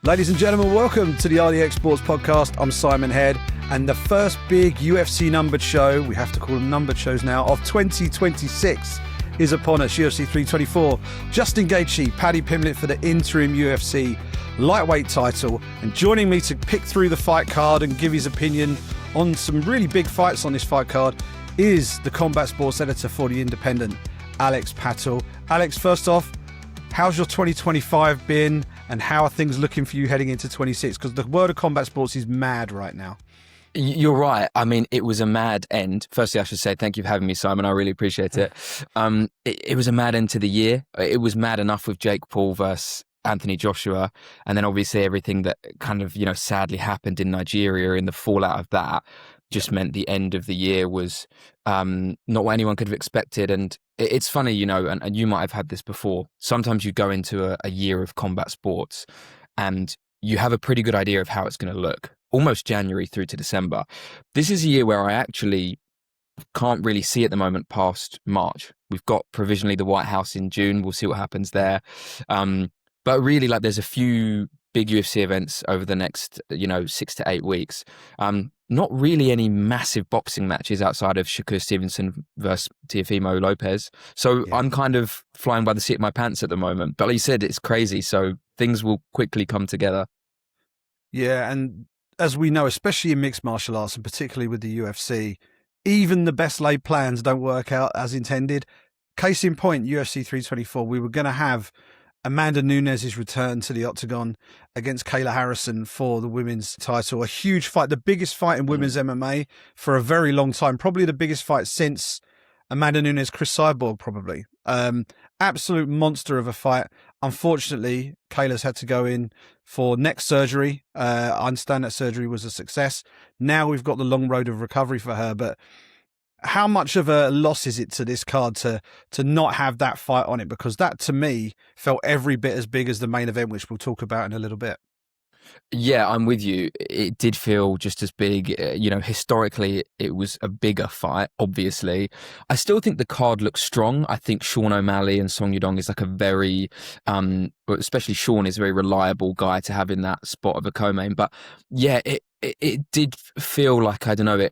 Ladies and gentlemen, welcome to the RDX Sports Podcast. I'm Simon Head, and the first big UFC numbered show, we have to call them numbered shows now, of 2026 is upon us. UFC 324. Justin Gaethje, Paddy Pimblett for the interim UFC lightweight title, and joining me to pick through the fight card and give his opinion on some really big fights on this fight card is the combat sports editor for The Independent, Alex Patel. Alex, first off, how's your 2025 been, and how are things looking for you heading into 26? Because the world of combat sports is mad right now. You're right. I mean, it was a mad end. Firstly, I should say thank you for having me, Simon. I really appreciate it. It was a mad end to the year. It was mad enough with Jake Paul versus Anthony Joshua. And then obviously everything that kind of, sadly happened in Nigeria and the fallout of that just meant the end of the year was not what anyone could have expected. And it's funny, and you might have had this before. Sometimes you go into a year of combat sports and you have a pretty good idea of how it's going to look, almost January through to December. This is a year where I actually can't really see at the moment past March. We've got provisionally the White House in June. We'll see what happens there. But really, there's a few big UFC events over the next, 6 to 8 weeks. Not really any massive boxing matches outside of Shakur Stevenson versus Teofimo Lopez. So yeah. I'm kind of flying by the seat of my pants at the moment. But like you said, it's crazy. So things will quickly come together. Yeah, and as we know, especially in mixed martial arts, and particularly with the UFC, even the best laid plans don't work out as intended. Case in point, UFC 324, we were going to have Amanda Nunes' return to the Octagon against Kayla Harrison for the women's title. A huge fight, the biggest fight in women's MMA for a very long time. Probably the biggest fight since Amanda Nunes, Chris Cyborg, probably. Absolute monster of a fight. Unfortunately, Kayla's had to go in for neck surgery. I understand that surgery was a success. Now we've got the long road of recovery for her, but how much of a loss is it to this card to not have that fight on it? Because that, to me, felt every bit as big as the main event, which we'll talk about in a little bit. Yeah, I'm with you. It did feel just as big. Historically, it was a bigger fight, obviously. I still think the card looks strong. I think Sean O'Malley and Song Yudong is a very, especially Sean is a very reliable guy to have in that spot of a co-main. But yeah, it did feel like, I don't know,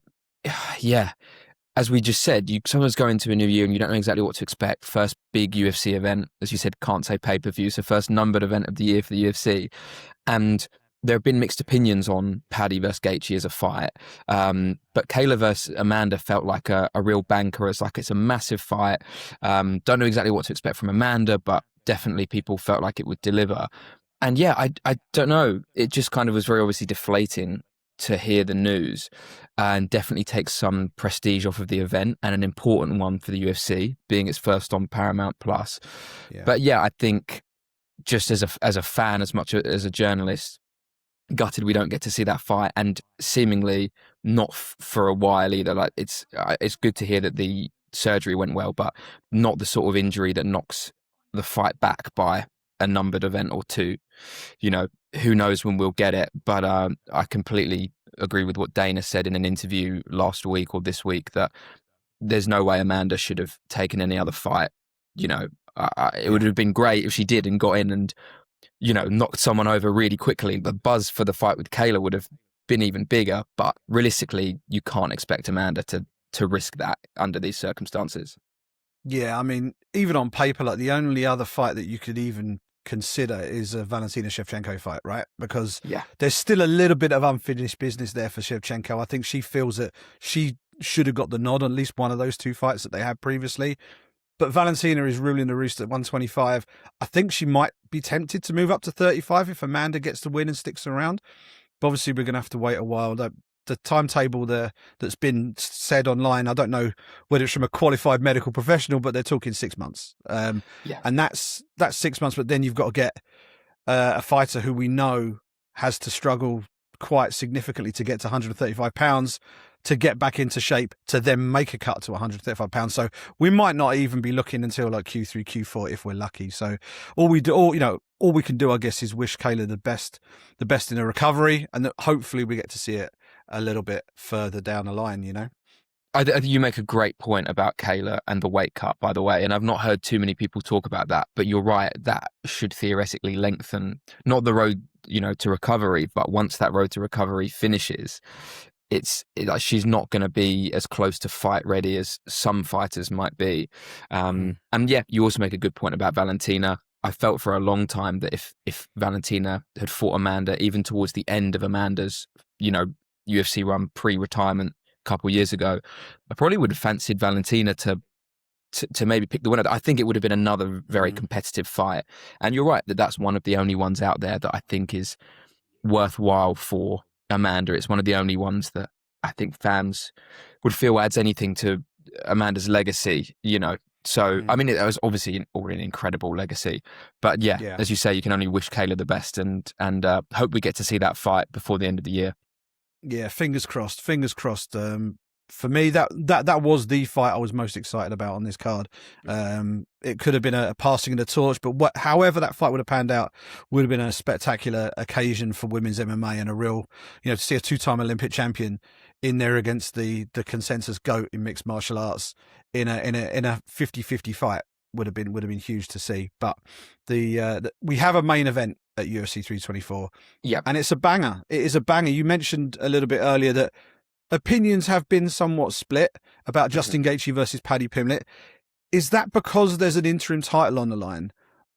as we just said, you sometimes go into a new year and you don't know exactly what to expect. First big UFC event, as you said, can't say pay-per-view, so first numbered event of the year for the UFC. And there have been mixed opinions on Paddy versus Gaethje as a fight. But Kayla versus Amanda felt like a real banker. It's a massive fight. Don't know exactly what to expect from Amanda, but definitely people felt like it would deliver. And yeah, I don't know. It just kind of was very obviously deflating to hear the news, and definitely takes some prestige off of the event, and an important one for the UFC, being its first on Paramount Plus. Yeah. But yeah, I think just as a fan, as much as a journalist, gutted we don't get to see that fight, and seemingly not for a while either. It's good to hear that the surgery went well, but not the sort of injury that knocks the fight back by a numbered event or two. Who knows when we'll get it, but I completely agree with what Dana said in an interview last week or this week, that there's no way Amanda should have taken any other fight. It would have been great if she did and got in and, knocked someone over really quickly. The buzz for the fight with Kayla would have been even bigger, but realistically, you can't expect Amanda to risk that under these circumstances. Yeah, I mean, even on paper, the only other fight that you could even consider is a Valentina Shevchenko fight, right? Because there's still a little bit of unfinished business there for Shevchenko. I think she feels that she should have got the nod on at least one of those two fights that they had previously. But Valentina is ruling the roost at 125. I think she might be tempted to move up to 35 if Amanda gets the win and sticks around. But obviously, we're going to have to wait a while. The timetable that's been said online, I don't know whether it's from a qualified medical professional, but they're talking 6 months. And that's 6 months, but then you've got to get a fighter who we know has to struggle quite significantly to get to 135 pounds, to get back into shape, to then make a cut to 135 pounds. So we might not even be looking until Q3, Q4 if we're lucky. So all we can do, I guess, is wish Kayla the best in her recovery, and that hopefully we get to see it a little bit further down the line, I think you make a great point about Kayla and the weight cut, by the way, and I've not heard too many people talk about that, but you're right, that should theoretically lengthen, not the road to recovery. But once that road to recovery finishes, like she's not going to be as close to fight ready as some fighters might be. And yeah, you also make a good point about Valentina. I felt for a long time that if Valentina had fought Amanda, even towards the end of Amanda's, UFC run pre-retirement a couple of years ago, I probably would have fancied Valentina to maybe pick the winner. I think it would have been another very competitive fight. And you're right that's one of the only ones out there that I think is worthwhile for Amanda. It's one of the only ones that I think fans would feel adds anything to Amanda's legacy, So, I mean, it was obviously already an incredible legacy. But yeah, as you say, you can only wish Kayla the best and hope we get to see that fight before the end of the year. Yeah, fingers crossed. Fingers crossed. For me, that was the fight I was most excited about on this card. It could have been a passing of the torch, but however that fight would have panned out would have been a spectacular occasion for women's MMA and a real, to see a two-time Olympic champion in there against the consensus GOAT in mixed martial arts in a 50-50 fight would have been huge to see. But we have a main event at UFC 324. Yeah, and it's a banger. It is a banger. You mentioned a little bit earlier that opinions have been somewhat split about Justin Gaethje versus Paddy Pimblett. Is that because there's an interim title on the line,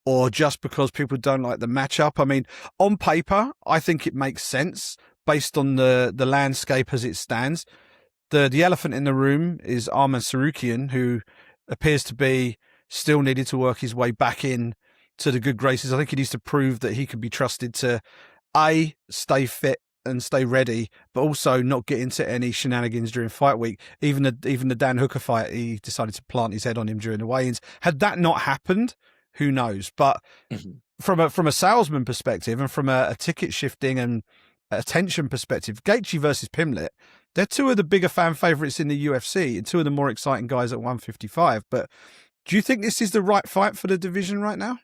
or just because people don't like the matchup? I mean, on paper, I think it makes sense based on the landscape as it stands. The elephant in the room is Arman Sarukian, who appears to be still needed to work his way back in to the good graces. I think he needs to prove that he can be trusted to stay fit and stay ready, but also not get into any shenanigans during fight week. Even the Dan Hooker fight, he decided to plant his head on him during the weigh-ins. Had that not happened, who knows? But from a salesman perspective and from a ticket shifting and attention perspective, Gaethje versus Pimblett, they're two of the bigger fan favourites in the UFC and two of the more exciting guys at 155. But do you think this is the right fight for the division right now?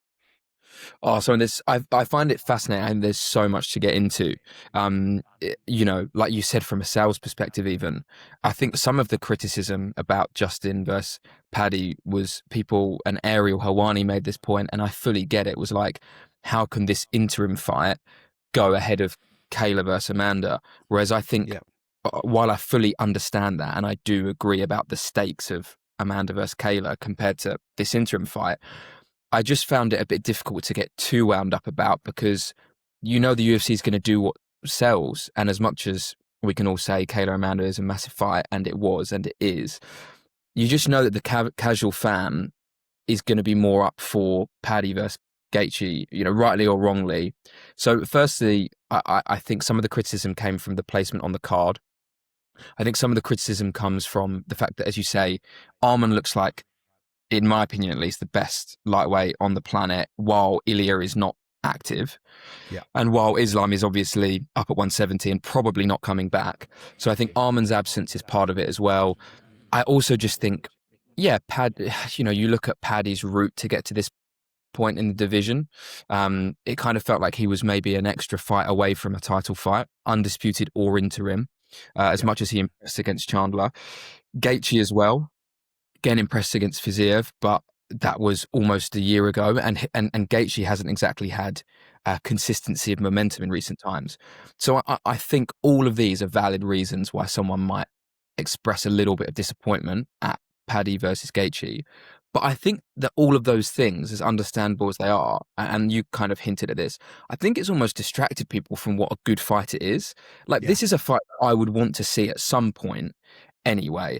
Oh, so I find it fascinating, and there's so much to get into. Like you said, from a sales perspective, even I think some of the criticism about Justin versus Paddy was people, and Ariel Helwani made this point, and I fully get it. Was like, how can this interim fight go ahead of Kayla versus Amanda? Whereas I think, while I fully understand that, and I do agree about the stakes of Amanda versus Kayla compared to this interim fight, I just found it a bit difficult to get too wound up about, because the UFC is going to do what sells. And as much as we can all say Kayla Amanda is a massive fight, and it was, and it is, you just know that the casual fan is going to be more up for Paddy versus Gaethje, rightly or wrongly. So firstly, I think some of the criticism came from the placement on the card. I think some of the criticism comes from the fact that, as you say, Arman looks like, in my opinion at least, the best lightweight on the planet, while Ilya is not active. Yeah. And while Islam is obviously up at 170 and probably not coming back. So I think Arman's absence is part of it as well. I also just think, you look at Paddy's route to get to this point in the division. It kind of felt like he was maybe an extra fight away from a title fight, undisputed or interim, as much as he impressed against Chandler. Gaethje as well. Again, impressed against Fiziev, but that was almost a year ago, and Gaethje hasn't exactly had consistency of momentum in recent times. So I think all of these are valid reasons why someone might express a little bit of disappointment at Paddy versus Gaethje. But I think that all of those things, as understandable as they are, and you kind of hinted at this, I think it's almost distracted people from what a good fight it is. This is a fight I would want to see at some point anyway.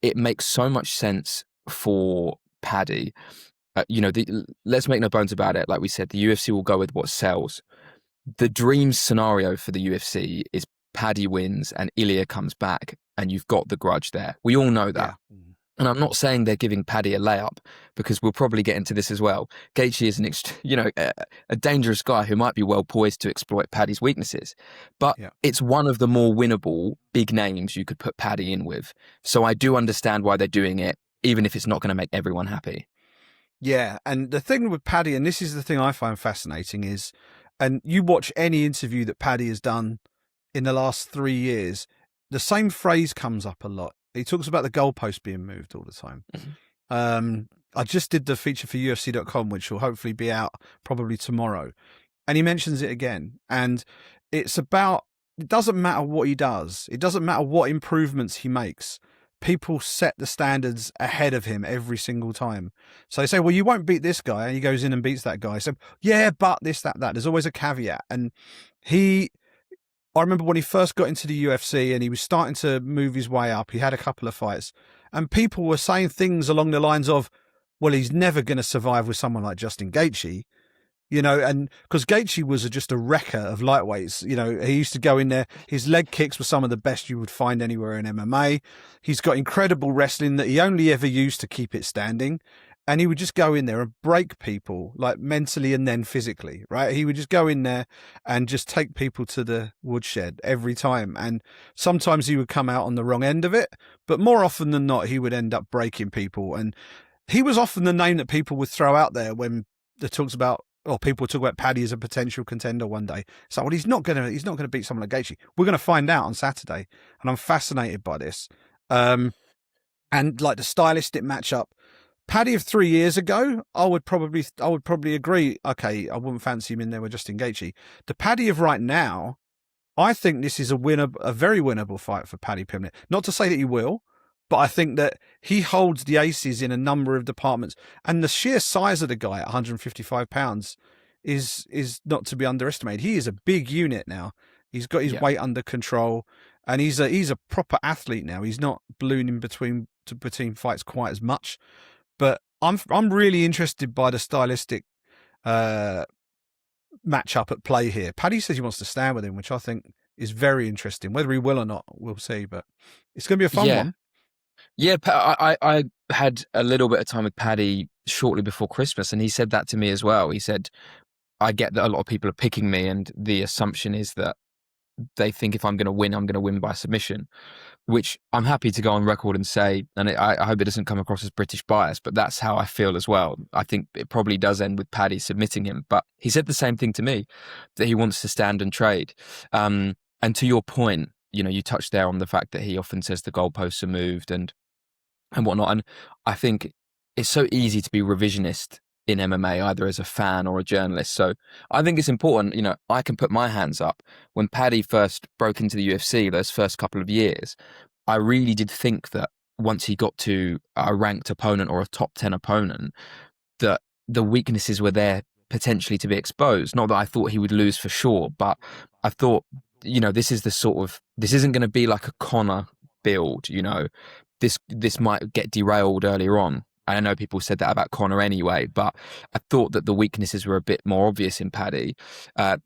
It makes so much sense for Paddy. Let's make no bones about it. Like we said, the UFC will go with what sells. The dream scenario for the UFC is Paddy wins and Ilya comes back, and you've got the grudge there. We all know that. Yeah. And I'm not saying they're giving Paddy a layup, because we'll probably get into this as well. Gaethje is a dangerous guy who might be well poised to exploit Paddy's weaknesses. But it's one of the more winnable big names you could put Paddy in with. So I do understand why they're doing it, even if it's not going to make everyone happy. Yeah, and the thing with Paddy, and this is the thing I find fascinating, is, and you watch any interview that Paddy has done in the last 3 years, the same phrase comes up a lot. He talks about the goalpost being moved all the time. I just did the feature for UFC.com, which will hopefully be out probably tomorrow. and he mentions it again. And it's about, it doesn't matter what he does. It doesn't matter what improvements he makes. People set the standards ahead of him every single time. So they say, well, you won't beat this guy. And he goes in and beats that guy. So, yeah, but this, that. There's always a caveat. And I remember when he first got into the UFC and he was starting to move his way up, he had a couple of fights, and people were saying things along the lines of, well, he's never going to survive with someone like Justin Gaethje. And because Gaethje was just a wrecker of lightweights, he used to go in there. His leg kicks were some of the best you would find anywhere in MMA. He's got incredible wrestling that he only ever used to keep it standing. And he would just go in there and break people, like mentally and then physically, right? He would just go in there and just take people to the woodshed every time. And sometimes he would come out on the wrong end of it, but more often than not, he would end up breaking people. And he was often the name that people would throw out there when it talks about, or people talk about Paddy as a potential contender one day. So, well, he's not gonna beat someone like Gaethje. We're gonna find out on Saturday, and I'm fascinated by this. And like the stylistic matchup, Paddy of 3 years ago, I would probably agree. Okay, I wouldn't fancy him in there with Justin Gaethje. The Paddy of right now, I think this is a very winnable fight for Paddy Pimblett. Not to say that he will, but I think that he holds the aces in a number of departments. And the sheer size of the guy at 155 pounds is not to be underestimated. He is a big unit now. He's got his weight under control, and he's a proper athlete now. He's not ballooning between fights quite as much. But I'm really interested by the stylistic matchup at play here. Paddy says he wants to stand with him, which I think is very interesting. Whether he will or not, we'll see. But it's going to be a fun one. Yeah, I had a little bit of time with Paddy shortly before Christmas, and he said that to me as well. He said, I get that a lot of people are picking me, and the assumption is that they think if I'm going to win by submission, which I'm happy to go on record and say, and I hope it doesn't come across as British bias, but that's how I feel as well. I think it probably does end with Paddy submitting him, but he said the same thing to me, that he wants to stand and trade. And to your point, you touched there on the fact that he often says the goalposts are moved and whatnot. And I think it's so easy to be revisionist in MMA, either as a fan or a journalist. So I think it's important, I can put my hands up. When Paddy first broke into the UFC, those first couple of years, I really did think that once he got to a ranked opponent or a top 10 opponent, that the weaknesses were there potentially to be exposed. Not that I thought he would lose for sure, but I thought, this isn't going to be like a Conor build, this might get derailed earlier on. I know people said that about Conor anyway, but I thought that the weaknesses were a bit more obvious in Paddy. But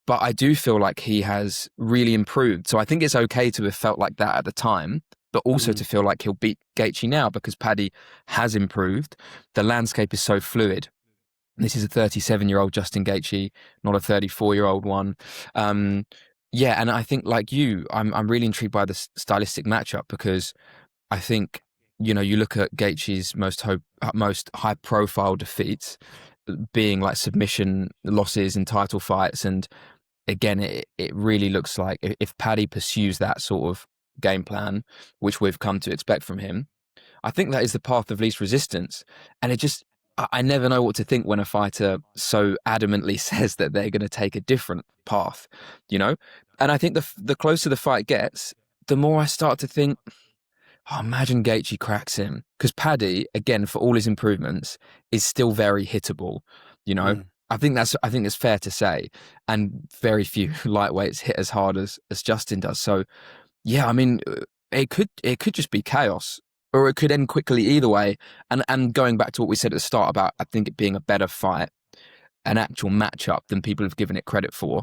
I do feel like he has really improved. So I think it's okay to have felt like that at the time, but also to feel like he'll beat Gaethje now because Paddy has improved. The landscape is so fluid. This is a 37-year-old Justin Gaethje, not a 34-year-old one. And I think like you, I'm really intrigued by the stylistic matchup because I think, you look at Gaethje's most high-profile defeats being like submission losses in title fights, and again, it really looks like if Paddy pursues that sort of game plan, which we've come to expect from him, I think that is the path of least resistance. And I never know what to think when a fighter so adamantly says that they're going to take a different path, And I think the closer the fight gets, the more I start to think, imagine Gaethje cracks him. Because Paddy, again, for all his improvements, is still very hittable. I think it's fair to say. And very few lightweights hit as hard as Justin does. So, yeah, I mean, it could just be chaos. Or it could end quickly either way. And going back to what we said at the start about, I think it being a better fight, an actual matchup than people have given it credit for.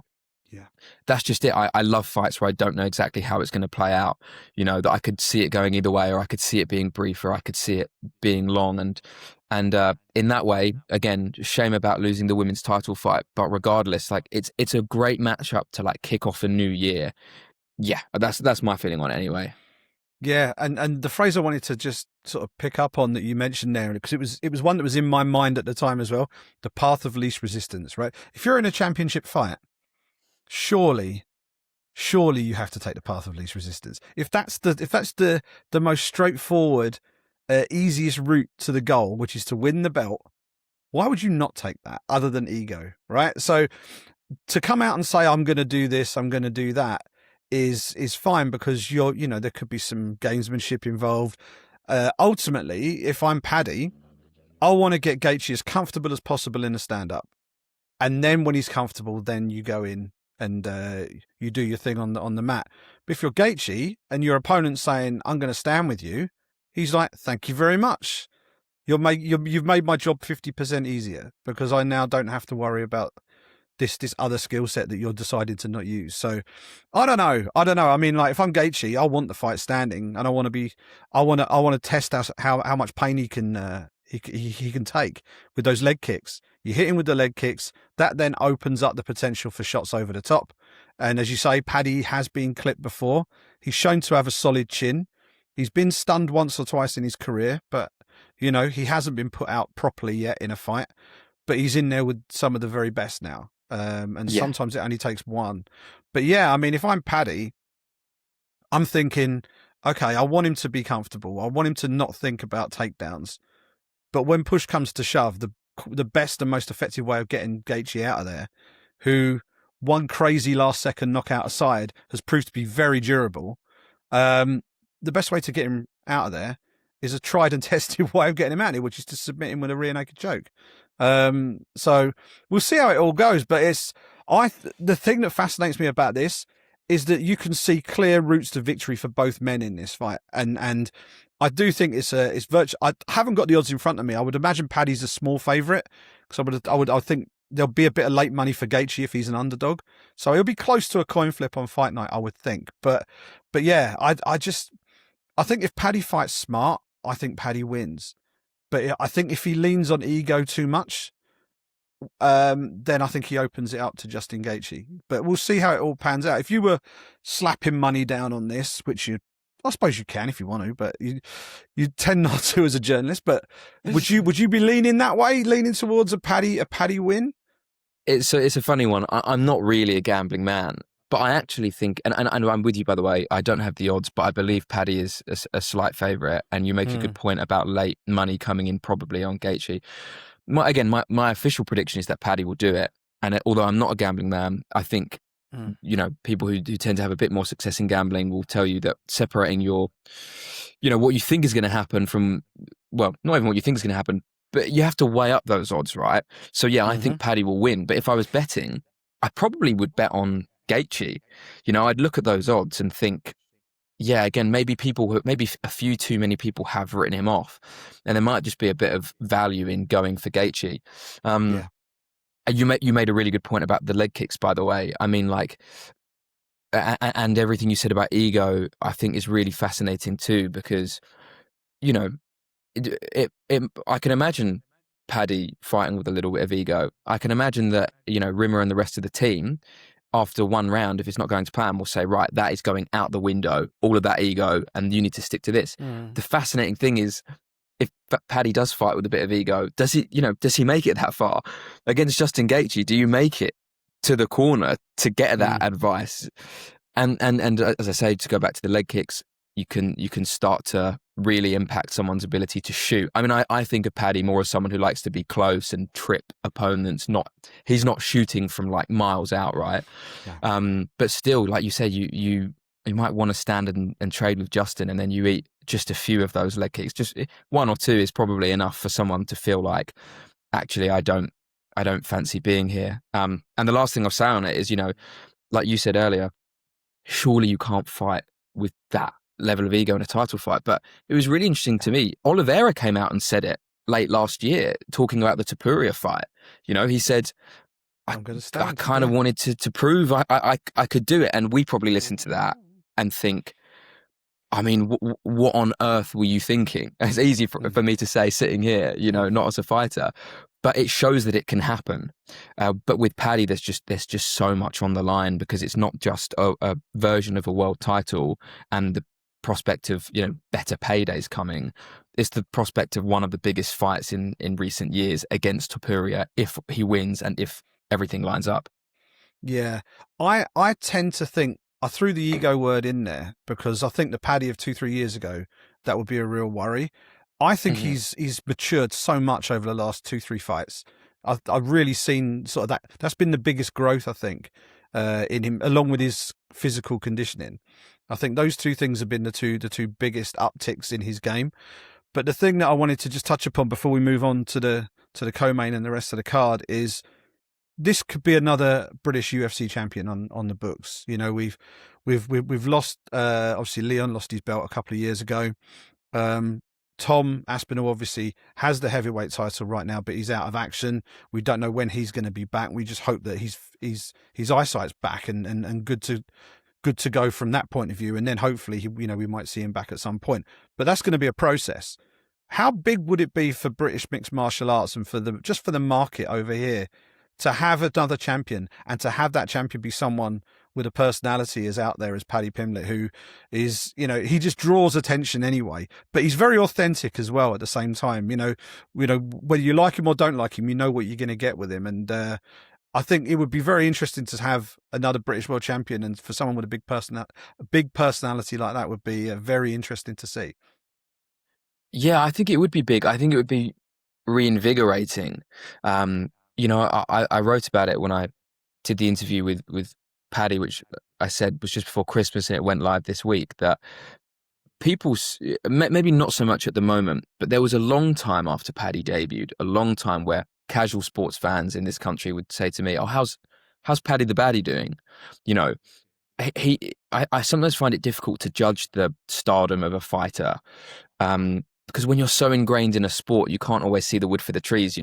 Yeah, that's just it. I love fights where I don't know exactly how it's going to play out. That I could see it going either way, or I could see it being brief, or I could see it being long. And in that way, again, shame about losing the women's title fight. But regardless, like it's a great matchup to like kick off a new year. Yeah, that's my feeling on it anyway. Yeah, and the phrase I wanted to just sort of pick up on that you mentioned there, because it was one that was in my mind at the time as well, the path of least resistance, right? If you're in a championship fight, surely you have to take the path of least resistance. If that's the most straightforward, easiest route to the goal, which is to win the belt, Why would you not take that other than ego, right? So to come out and say, I'm going to do this, I'm going to do that is fine because there could be some gamesmanship involved. Ultimately, if I'm Paddy, I want to get Gaethje as comfortable as possible in a stand-up. And then when he's comfortable, then you go in and you do your thing on the mat. But if you're Gaethje and your opponent's saying, I'm going to stand with you, he's like, thank you very much. You've made my job 50% easier because I now don't have to worry about this other skill set that you're decided to not use. So I don't know. I mean, like if I'm Gaethje, I want the fight standing, and I want to test how much pain he can he can take with those leg kicks. You hit him with the leg kicks, that then opens up the potential for shots over the top. And as you say, Paddy has been clipped before. He's shown to have a solid chin. He's been stunned once or twice in his career, but he hasn't been put out properly yet in a fight. But he's in there with some of the very best now. Sometimes it only takes one. But yeah, I mean, if I'm Paddy, I'm thinking, okay, I want him to be comfortable. I want him to not think about takedowns. But when push comes to shove, the best and most effective way of getting Gaethje out of there, who one crazy last second knockout aside has proved to be very durable, the best way to get him out of there is a tried and tested way of getting him out of here, which is to submit him with a rear naked choke. So we'll see how it all goes. But the thing that fascinates me about this is that you can see clear routes to victory for both men in this fight, and I do think it's virtual. I haven't got the odds in front of me. I would imagine Paddy's a small favourite because I think there'll be a bit of late money for Gaethje if he's an underdog. So he'll be close to a coin flip on fight night, I would think. But yeah, I think if Paddy fights smart, I think Paddy wins. But I think if he leans on ego too much, then I think he opens it up to Justin Gaethje. But we'll see how it all pans out. If you were slapping money down on this, which I suppose you can if you want to, but you tend not to as a journalist. But would you be leaning that way, leaning towards a Paddy win? It's a funny one. I'm not really a gambling man, but I actually think, and I'm with you, by the way, I don't have the odds, but I believe Paddy is a slight favourite, and you make a good point about late money coming in probably on Gaethje. My official prediction is that Paddy will do it, and although I'm not a gambling man, I think people who tend to have a bit more success in gambling will tell you that separating what you think is going to happen from, well, not even what you think is going to happen, but you have to weigh up those odds, right? So yeah, I think Paddy will win, but if I was betting, I probably would bet on Gaethje. I'd look at those odds and think, yeah, again, maybe a few too many people have written him off, and there might just be a bit of value in going for Gaethje. You made a really good point about the leg kicks, by the way. I mean, and everything you said about ego, I think is really fascinating too, because I can imagine Paddy fighting with a little bit of ego. I can imagine that Rimmer and the rest of the team, after one round, if it's not going to plan, will say, right, that is going out the window, all of that ego, and you need to stick to this. The fascinating thing is, if Paddy does fight with a bit of ego, does he make it that far? Against Justin Gaethje, do you make it to the corner to get that advice? And as I say, to go back to the leg kicks, you can start to really impact someone's ability to shoot. I mean, I think of Paddy more as someone who likes to be close and trip opponents. He's not shooting from like miles out, right? Yeah. But still, like you said, you might want to stand and trade with Justin, and then you eat just a few of those leg kicks. Just one or two is probably enough for someone to feel like, actually, I don't fancy being here. And the last thing I'll say on it is, like you said earlier, surely you can't fight with that level of ego in a title fight. But it was really interesting to me. Oliveira came out and said it late last year, talking about the Topuria fight. He said, I kind of wanted to prove I could do it. And we probably listen to that and think, I mean, what on earth were you thinking? It's easy for me to say sitting here, not as a fighter, but it shows that it can happen. But with Paddy, there's just so much on the line, because it's not just a version of a world title and the prospect of better paydays coming. It's the prospect of one of the biggest fights in recent years against Topuria, if he wins and if everything lines up. Yeah, I tend to think, I threw the ego word in there because I think the Paddy of 2-3 years ago, that would be a real worry. I think he's matured so much over the last 2-3 fights. I've really seen sort of that. That's been the biggest growth, I think, in him, along with his physical conditioning. I think those two things have been the two biggest upticks in his game. But the thing that I wanted to just touch upon before we move on to the co-main and the rest of the card is this could be another British UFC champion on the books. You know, we've lost obviously Leon lost his belt a couple of years ago. Tom Aspinall obviously has the heavyweight title right now, but he's out of action. We don't know when he's going to be back. We just hope that his eyesight's back and good to go from that point of view. And then hopefully, we might see him back at some point. But that's going to be a process. How big would it be for British mixed martial arts and for the market over here to have another champion, and to have that champion be someone with a personality as out there as Paddy Pimblett, who is, he just draws attention anyway, but he's very authentic as well at the same time. Whether you like him or don't like him, you know what you're going to get with him. And I think it would be very interesting to have another British world champion, and for someone with a big personality like that would be very interesting to see. Yeah, I think it would be big. I think it would be reinvigorating. I wrote about it when I did the interview with Paddy, which I said was just before Christmas, and it went live this week, that people, maybe not so much at the moment, but there was a long time after Paddy debuted, a long time where casual sports fans in this country would say to me, "Oh, how's Paddy the Baddy doing?" I sometimes find it difficult to judge the stardom of a fighter, because when you're so ingrained in a sport, you can't always see the wood for the trees,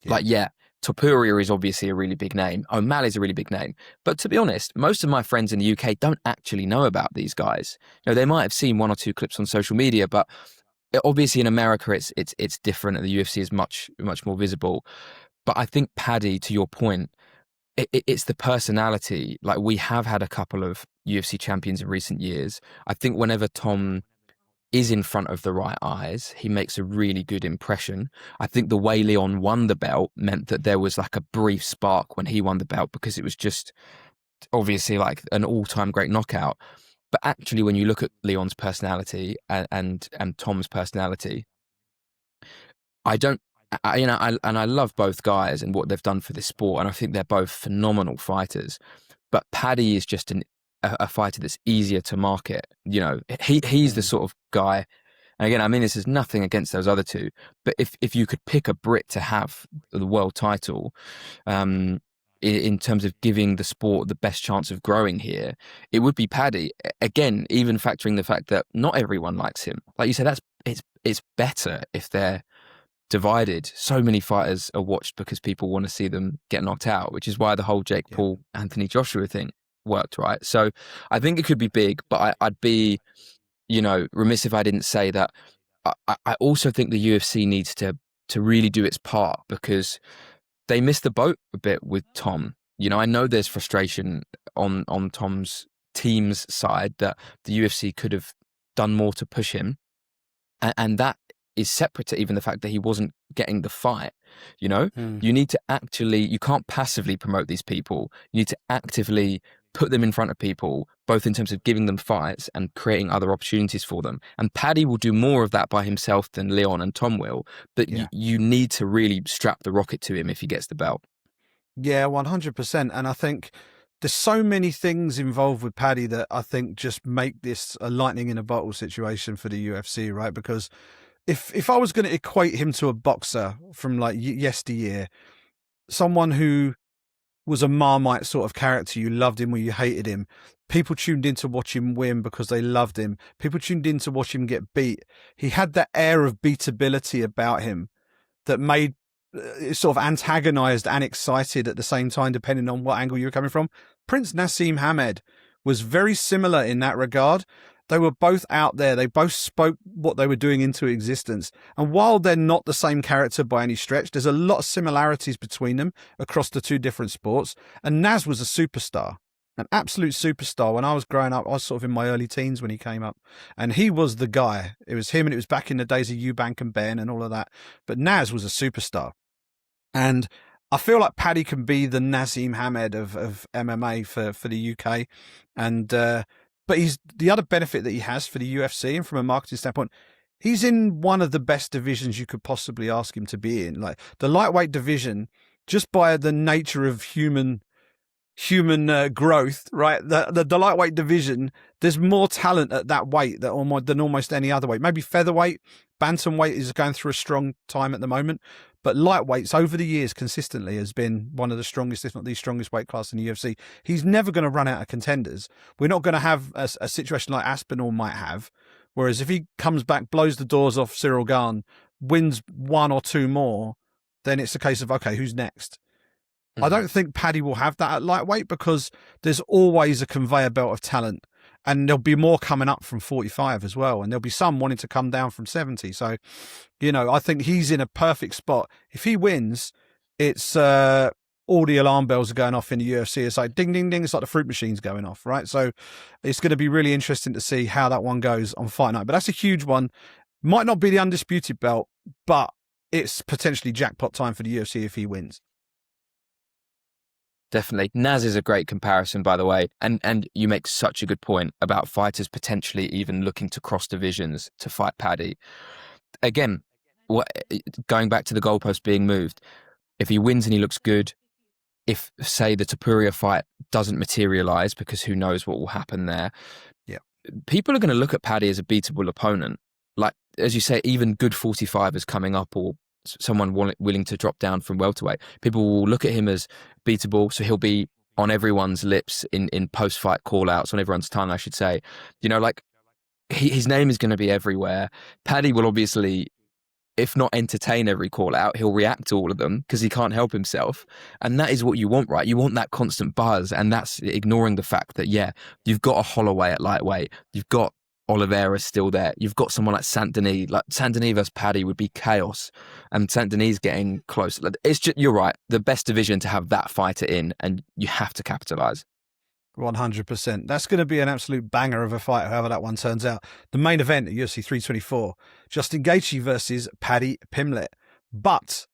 Yeah. Topuria is obviously a really big name. O'Malley's a really big name. But to be honest, most of my friends in the UK don't actually know about these guys. They might have seen one or two clips on social media, but obviously in America it's different, and the UFC is much, much more visible. But I think Paddy, to your point, it's the personality. Like, we have had a couple of UFC champions in recent years. I think whenever Tom is in front of the right eyes, he makes a really good impression. I think the way Leon won the belt meant that there was like a brief spark when he won the belt, because it was just obviously like an all-time great knockout. But actually, when you look at Leon's personality and Tom's personality, I love both guys and what they've done for this sport, and I think they're both phenomenal fighters. But Paddy is just a fighter that's easier to market. He's the sort of guy, and again, I mean, this is nothing against those other two, but if you could pick a Brit to have the world title, in terms of giving the sport the best chance of growing here, it would be Paddy. Again, even factoring the fact that not everyone likes him. Like you said, it's better if they're divided. So many fighters are watched because people want to see them get knocked out, which is why the whole Jake Paul, Anthony Joshua thing worked, right? So I think it could be big, but I'd be, remiss if I didn't say that I also think the UFC needs to really do its part, because they missed the boat a bit with Tom. I know there's frustration on Tom's team's side that the UFC could have done more to push him, and that is separate to even the fact that he wasn't getting the fight. You need to you can't passively promote these people. You need to actively put them in front of people, both in terms of giving them fights and creating other opportunities for them. And Paddy will do more of that by himself than Leon and Tom will. But you need to really strap the rocket to him if he gets the belt. Yeah, 100%. And I think there's so many things involved with Paddy that I think just make this a lightning in a bottle situation for the UFC, right? Because if I was going to equate him to a boxer from like yesteryear, someone who was a Marmite sort of character, you loved him or you hated him, people tuned in to watch him win because they loved him, people tuned in to watch him get beat. He had that air of beatability about him that made it sort of antagonized and excited at the same time, depending on what angle you were coming from. Prince Nassim Hamed was very similar in that regard. They were both out there. They both spoke what they were doing into existence. And while they're not the same character by any stretch, there's a lot of similarities between them across the two different sports. And Nas was a superstar, an absolute superstar. When I was growing up, I was sort of in my early teens when he came up. And he was the guy. It was him, and it was back in the days of Eubank and Ben and all of that. But Nas was a superstar. And I feel like Paddy can be the Nassim Hamed of MMA for the UK. And but the other benefit that he has for the UFC and from a marketing standpoint, he's in one of the best divisions you could possibly ask him to be in. Like the lightweight division, just by the nature of human growth, right? The lightweight division, there's more talent at that weight than almost any other weight. Maybe featherweight, bantamweight is going through a strong time at the moment, but lightweights over the years consistently has been one of the strongest, if not the strongest weight class in the UFC. He's never going to run out of contenders. We're not going to have a situation like Aspinall might have, whereas if he comes back, blows the doors off Cyril Gane, wins one or two more, then it's a case of, okay, who's next? I don't think Paddy will have that at lightweight because there's always a conveyor belt of talent, and there'll be more coming up from 45 as well. And there'll be some wanting to come down from 70. So, I think he's in a perfect spot. If he wins, it's all the alarm bells are going off in the UFC. It's like ding, ding, ding. It's like the fruit machine's going off, right? So it's going to be really interesting to see how that one goes on fight night. But that's a huge one. Might not be the undisputed belt, but it's potentially jackpot time for the UFC if he wins. Definitely. Naz is a great comparison, by the way. And you make such a good point about fighters potentially even looking to cross divisions to fight Paddy. Again, going back to the goalpost being moved, if he wins and he looks good, if, say, the Topuria fight doesn't materialise, because who knows what will happen there, people are going to look at Paddy as a beatable opponent. Like, as you say, even good 45ers coming up, or someone willing to drop down from welterweight, people will look at him as beatable, so he'll be on everyone's lips in post-fight call-outs, on everyone's tongue, I should say. His name is going to be everywhere. Paddy will obviously, if not entertain every call-out, he'll react to all of them because he can't help himself. And that is what you want, right? You want that constant buzz, and that's ignoring the fact that, you've got a Holloway at lightweight, you've got Oliveira's still there. You've got someone like Saint-Denis. Like Saint-Denis versus Paddy would be chaos, and Saint-Denis getting close. It's just, you're right. The best division to have that fighter in, and you have to capitalise. 100%. That's going to be an absolute banger of a fight, however that one turns out. The main event at UFC 324, Justin Gaethje versus Paddy Pimblett. But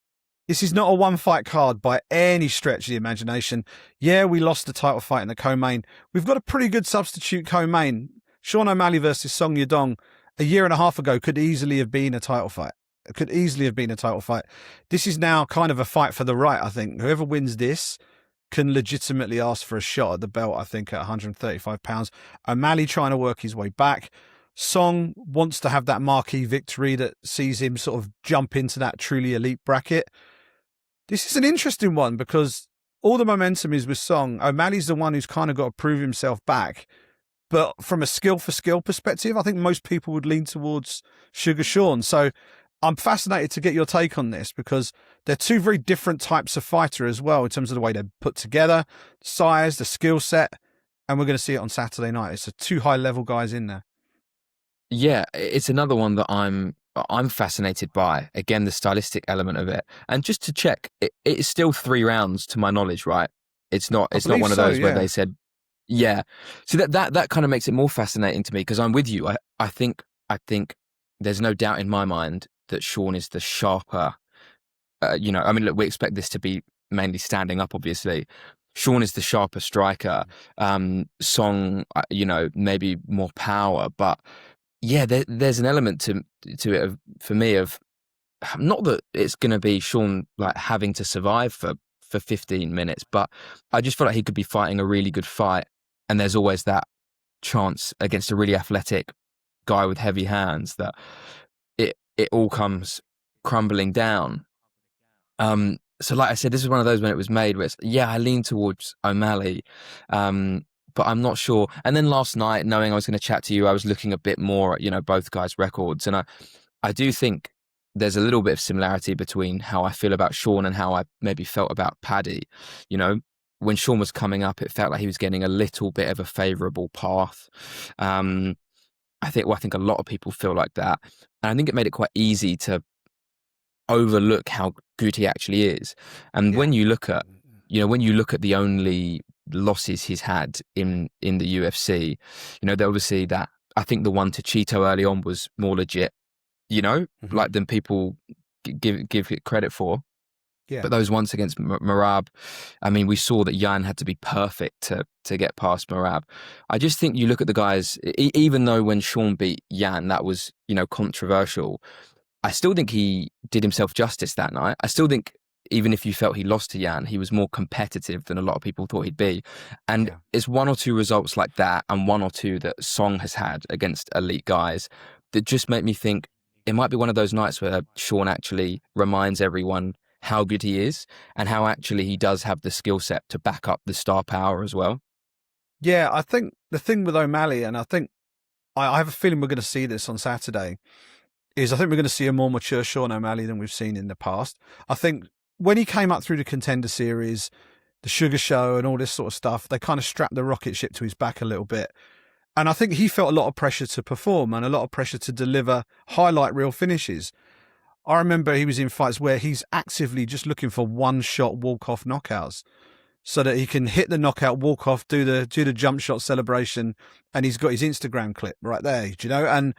this is not a one-fight card by any stretch of the imagination. Yeah, we lost the title fight in the co-main. We've got a pretty good substitute co-main. Sean O'Malley versus Song Yadong a year and a half ago could easily have been a title fight. It could easily have been a title fight. This is now kind of a fight for the right, I think. Whoever wins this can legitimately ask for a shot at the belt, I think, at 135 pounds. O'Malley trying to work his way back. Song wants to have that marquee victory that sees him sort of jump into that truly elite bracket. This is an interesting one because all the momentum is with Song. O'Malley's the one who's kind of got to prove himself back. But from a skill-for-skill perspective, I think most people would lean towards Sugar Sean. So I'm fascinated to get your take on this because they're two very different types of fighter as well in terms of the way they're put together, size, the skill set, and we're going to see it on Saturday night. It's two high-level guys in there. Yeah, it's another one that I'm fascinated by. Again, the stylistic element of it. And just to check, it is still 3 rounds to my knowledge, right? It's not one of those where they said, yeah. So that kind of makes it more fascinating to me because I'm with you. I think there's no doubt in my mind that Sean is the sharper. Look, we expect this to be mainly standing up, obviously. Sean is the sharper striker. Song, maybe more power, but yeah, there's an element to it for me of not that it's going to be Sean like having to survive for 15 minutes, but I just feel like he could be fighting a really good fight. And there's always that chance against a really athletic guy with heavy hands that it all comes crumbling down. So like I said, this is one of those when it was made where it's, I lean towards O'Malley, but I'm not sure. And then last night, knowing I was going to chat to you, I was looking a bit more at, both guys' records. And I do think there's a little bit of similarity between how I feel about Sean and how I maybe felt about Paddy. When Sean was coming up, it felt like he was getting a little bit of a favourable path. I think a lot of people feel like that. And I think it made it quite easy to overlook how good he actually is. And when you look at, the only losses he's had in the UFC, they're obviously that, I think the one to Cheeto early on was more legit, like than people give it credit for. Yeah. But those ones against Merab, I mean, we saw that Jan had to be perfect to get past Merab. I just think you look at the guys, even though when Sean beat Jan, that was, controversial, I still think he did himself justice that night. I still think even if you felt he lost to Jan, he was more competitive than a lot of people thought he'd be. And it's one or two results like that and one or two that Song has had against elite guys that just make me think it might be one of those nights where Sean actually reminds everyone how good he is and how actually he does have the skill set to back up the star power as well. Yeah, I think the thing with O'Malley, and I think I have a feeling we're going to see this on Saturday, is I think we're going to see a more mature Sean O'Malley than we've seen in the past. I think when he came up through the Contender Series, the Sugar Show and all this sort of stuff, they kind of strapped the rocket ship to his back a little bit. And I think he felt a lot of pressure to perform and a lot of pressure to deliver highlight reel finishes. I remember he was in fights where he's actively just looking for one-shot walk-off knockouts so that he can hit the knockout, walk off, do the jump shot celebration, and he's got his Instagram clip right there, And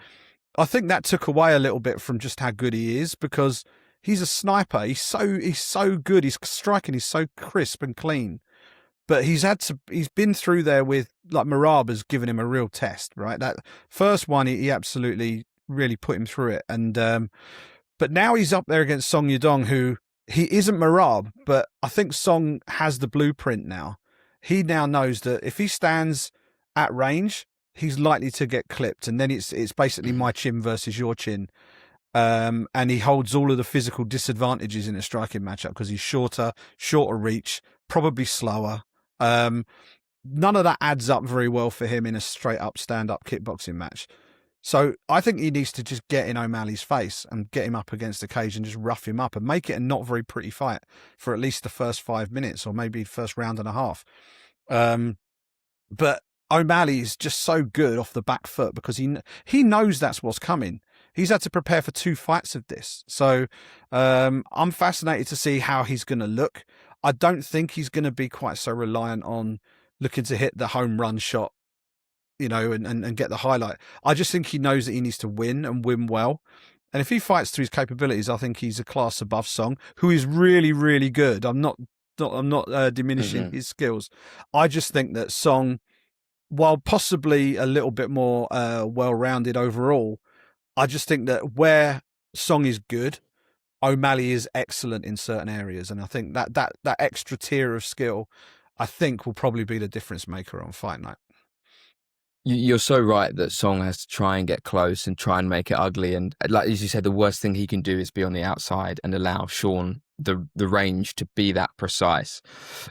I think that took away a little bit from just how good he is, because he's a sniper. He's so good. His striking is so crisp and clean. But he's been through there with, like, Merab has given him a real test, right? That first one, he absolutely really put him through it. And but now he's up there against Song Yadong, who he isn't Merab, but I think Song has the blueprint now. He now knows that if he stands at range, he's likely to get clipped, and then it's basically my chin versus your chin. And he holds all of the physical disadvantages in a striking matchup because he's shorter reach, probably slower. None of that adds up very well for him in a straight up stand-up kickboxing match. So I think he needs to just get in O'Malley's face and get him up against the cage and just rough him up and make it a not very pretty fight for at least the first 5 minutes or maybe first round and a half. But O'Malley is just so good off the back foot because he knows that's what's coming. He's had to prepare for 2 fights of this. So I'm fascinated to see how he's going to look. I don't think he's going to be quite so reliant on looking to hit the home run shot, and get the highlight. I just think he knows that he needs to win and win well. And if he fights to his capabilities, I think he's a class above Song, who is really, really good. I'm not diminishing his skills. I just think that Song, while possibly a little bit more well-rounded overall, I just think that where Song is good, O'Malley is excellent in certain areas. And I think that extra tier of skill, I think, will probably be the difference maker on fight night. You're so right that Song has to try and get close and try and make it ugly. And like as you said, the worst thing he can do is be on the outside and allow Sean the range to be that precise.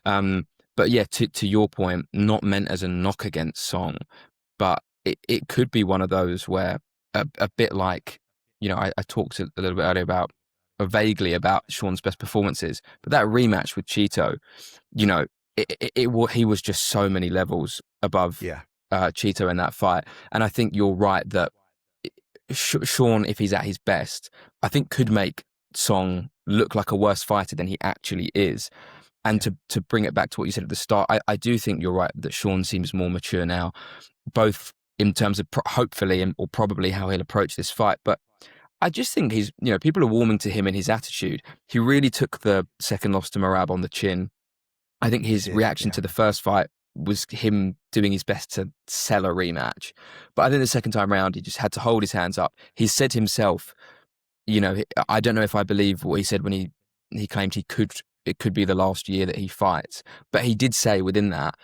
But yeah, to your point, not meant as a knock against Song, but it could be one of those where a bit like, I talked a little bit earlier about, vaguely about Sean's best performances, but that rematch with Cheeto, he was just so many levels above Cheeto in that fight. And I think you're right that Sean, if he's at his best, I think could make Song look like a worse fighter than he actually is. And to bring it back to what you said at the start, I do think you're right that Sean seems more mature now, both in terms of hopefully or probably how he'll approach this fight. But I just think he's, people are warming to him in his attitude. He really took the second loss to Merab on the chin. I think his reaction to the first fight was him doing his best to sell a rematch. But I think the second time around, he just had to hold his hands up. He said himself, I don't know if I believe what he said when he claimed it could be the last year that he fights. But he did say within that,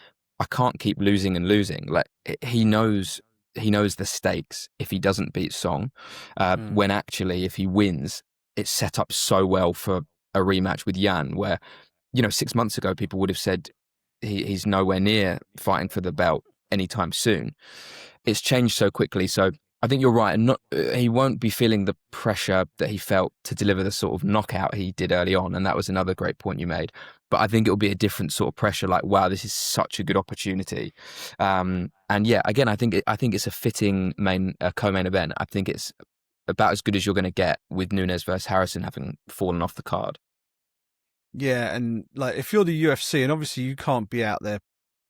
I can't keep losing and losing. Like, he knows the stakes if he doesn't beat Song, when actually if he wins, it's set up so well for a rematch with Jan, where, 6 months ago, people would have said he's nowhere near fighting for the belt anytime soon. It's changed so quickly. So I think you're right. And he won't be feeling the pressure that he felt to deliver the sort of knockout he did early on. And that was another great point you made. But I think it'll be a different sort of pressure, like, wow, this is such a good opportunity. And yeah, again, I think it's a fitting co-main event. I think it's about as good as you're going to get with Nunes versus Harrison having fallen off the card. Yeah, and like, if you're the UFC, and obviously you can't be out there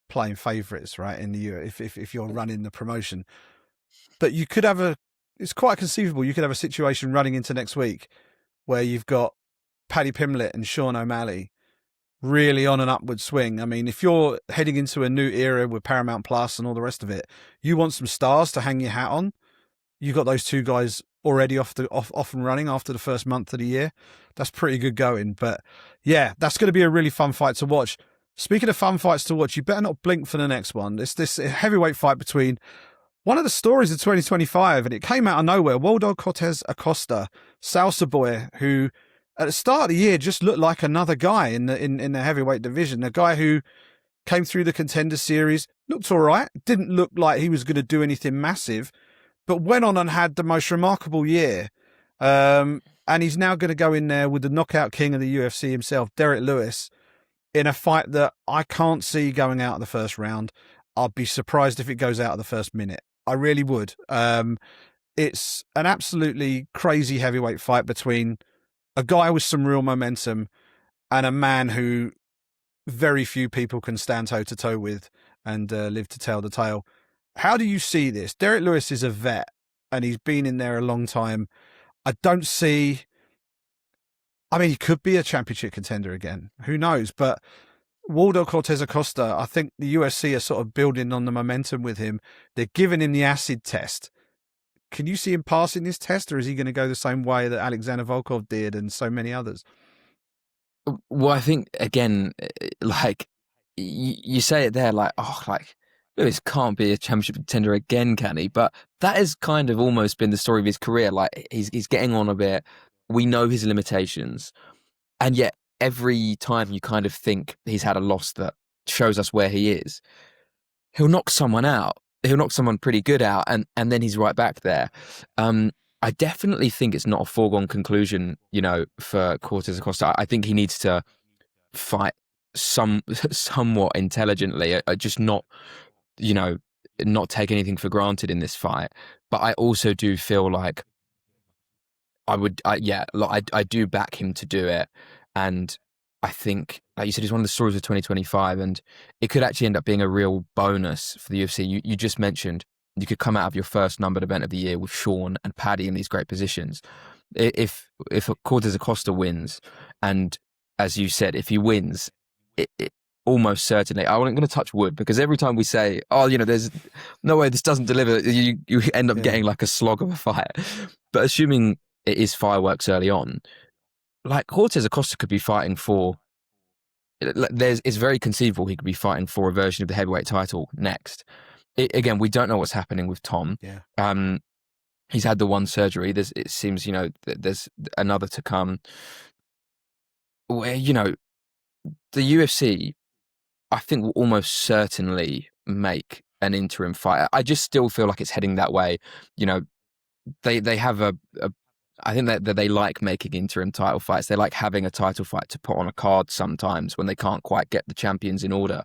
playing favourites, right? In the UFC, if you're running the promotion, but you could have it's quite conceivable you could have a situation running into next week where you've got Paddy Pimblett and Sean O'Malley really on an upward swing. I mean, if you're heading into a new era with Paramount Plus and all the rest of it, you want some stars to hang your hat on. You got those two guys already off and running after the first month of the year. That's pretty good going. But yeah, that's going to be a really fun fight to watch. Speaking of fun fights to watch, you better not blink for the next one. It's this heavyweight fight between one of the stories of 2025, and it came out of nowhere. Waldo Cortes-Acosta, Salsa boy, who at the start of the year just looked like another guy in the heavyweight division. A guy who came through the Contender Series, looked all right, didn't look like he was going to do anything massive, but went on and had the most remarkable year. And he's now going to go in there with the knockout king of the UFC himself, Derek Lewis, in a fight that I can't see going out of the first round. I'd be surprised if it goes out of the first minute. I really would. It's an absolutely crazy heavyweight fight between a guy with some real momentum and a man who very few people can stand toe-to-toe with and live to tell the tale. How do you see this? Derek Lewis is a vet, and he's been in there a long time. I don't see... I mean, he could be a championship contender again. Who knows? But Waldo Cortes-Acosta, I think the UFC are sort of building on the momentum with him. They're giving him the acid test. Can you see him passing this test, or is he going to go the same way that Alexander Volkov did and so many others? Well, I think, again, like, you say it there, like, oh, like, Lewis can't be a championship contender again, can he? But that has kind of almost been the story of his career. Like, he's getting on a bit. We know his limitations. And yet, every time you kind of think he's had a loss that shows us where he is, he'll knock someone out. He'll knock someone pretty good out, and then he's right back there. I definitely think it's not a foregone conclusion, you know, for Cortes-Acosta. I think he needs to fight somewhat intelligently, just not, you know, not take anything for granted in this fight. But I also do feel like I do back him to do it. And I think, like you said, he's one of the stories of 2025, and it could actually end up being a real bonus for the UFC. You just mentioned you could come out of your first numbered event of the year with Sean and Paddy in these great positions. If Cortes-Acosta wins, and as you said, if he wins, it almost certainly, I'm not going to touch wood, because every time we say, oh, you know, there's no way this doesn't deliver, you end up getting like a slog of a fight. But assuming it is fireworks early on, like Cortes-Acosta could be fighting for, it's very conceivable he could be fighting for a version of the heavyweight title next. Again, we don't know what's happening with Tom. Yeah. He's had the one surgery. It seems, you know, there's another to come. Where, you know, the UFC, I think, will almost certainly make an interim fight. I just still feel like it's heading that way. You know, they have I think that they like making interim title fights. They like having a title fight to put on a card sometimes when they can't quite get the champions in order.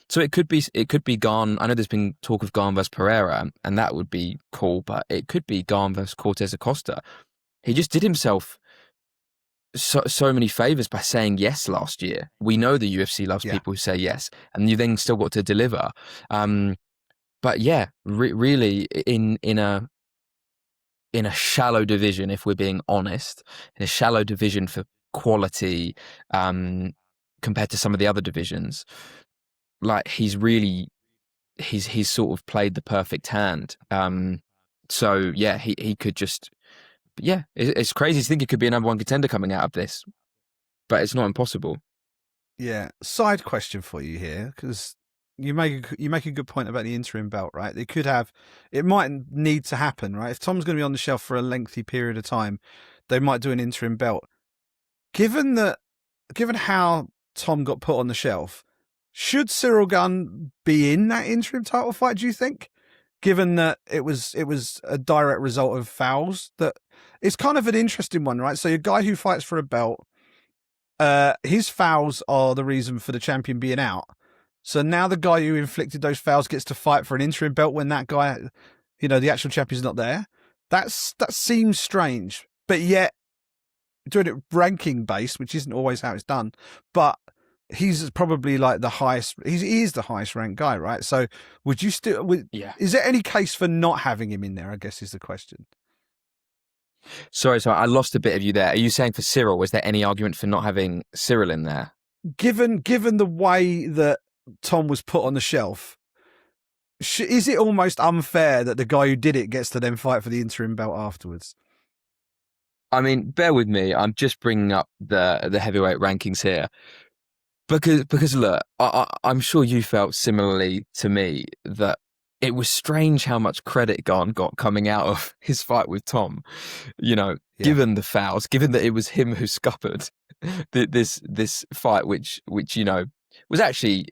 So it could be Garn. I know there's been talk of Garn versus Pereira, and that would be cool, but it could be Garn versus Cortes-Acosta. He just did himself so many favors by saying yes last year. We know the UFC loves people who say yes, and you then still got to deliver. But yeah, really in a shallow division, if we're being honest, in a shallow division for quality, compared to some of the other divisions, like he's sort of played the perfect hand. So yeah, he could just, yeah, it's crazy to think it could be a number one contender coming out of this, but it's not impossible. Yeah. Side question for you here, because you make a good point about the interim belt, right? It might need to happen, right? If Tom's going to be on the shelf for a lengthy period of time, they might do an interim belt. Given how Tom got put on the shelf, should Cyril Gunn be in that interim title fight, do you think? Given that it was a direct result of fouls, that it's kind of an interesting one, right? So a guy who fights for a belt, his fouls are the reason for the champion being out. So now the guy who inflicted those fouls gets to fight for an interim belt when that guy, you know, the actual champion's not there. That seems strange, but yet doing it ranking based, which isn't always how it's done, but he's probably like the highest. He is the highest ranked guy, right? So would you still? Is there any case for not having him in there? I guess is the question. Sorry, I lost a bit of you there. Are you saying for Cyril, was there any argument for not having Cyril in there? Given the way that Tom was put on the shelf, is it almost unfair that the guy who did it gets to then fight for the interim belt afterwards? I mean, bear with me. I'm just bringing up the heavyweight rankings here because look, I'm sure you felt similarly to me that it was strange how much credit Garn got coming out of his fight with Tom. Given the fouls, given that it was him who scuppered this fight, which was actually.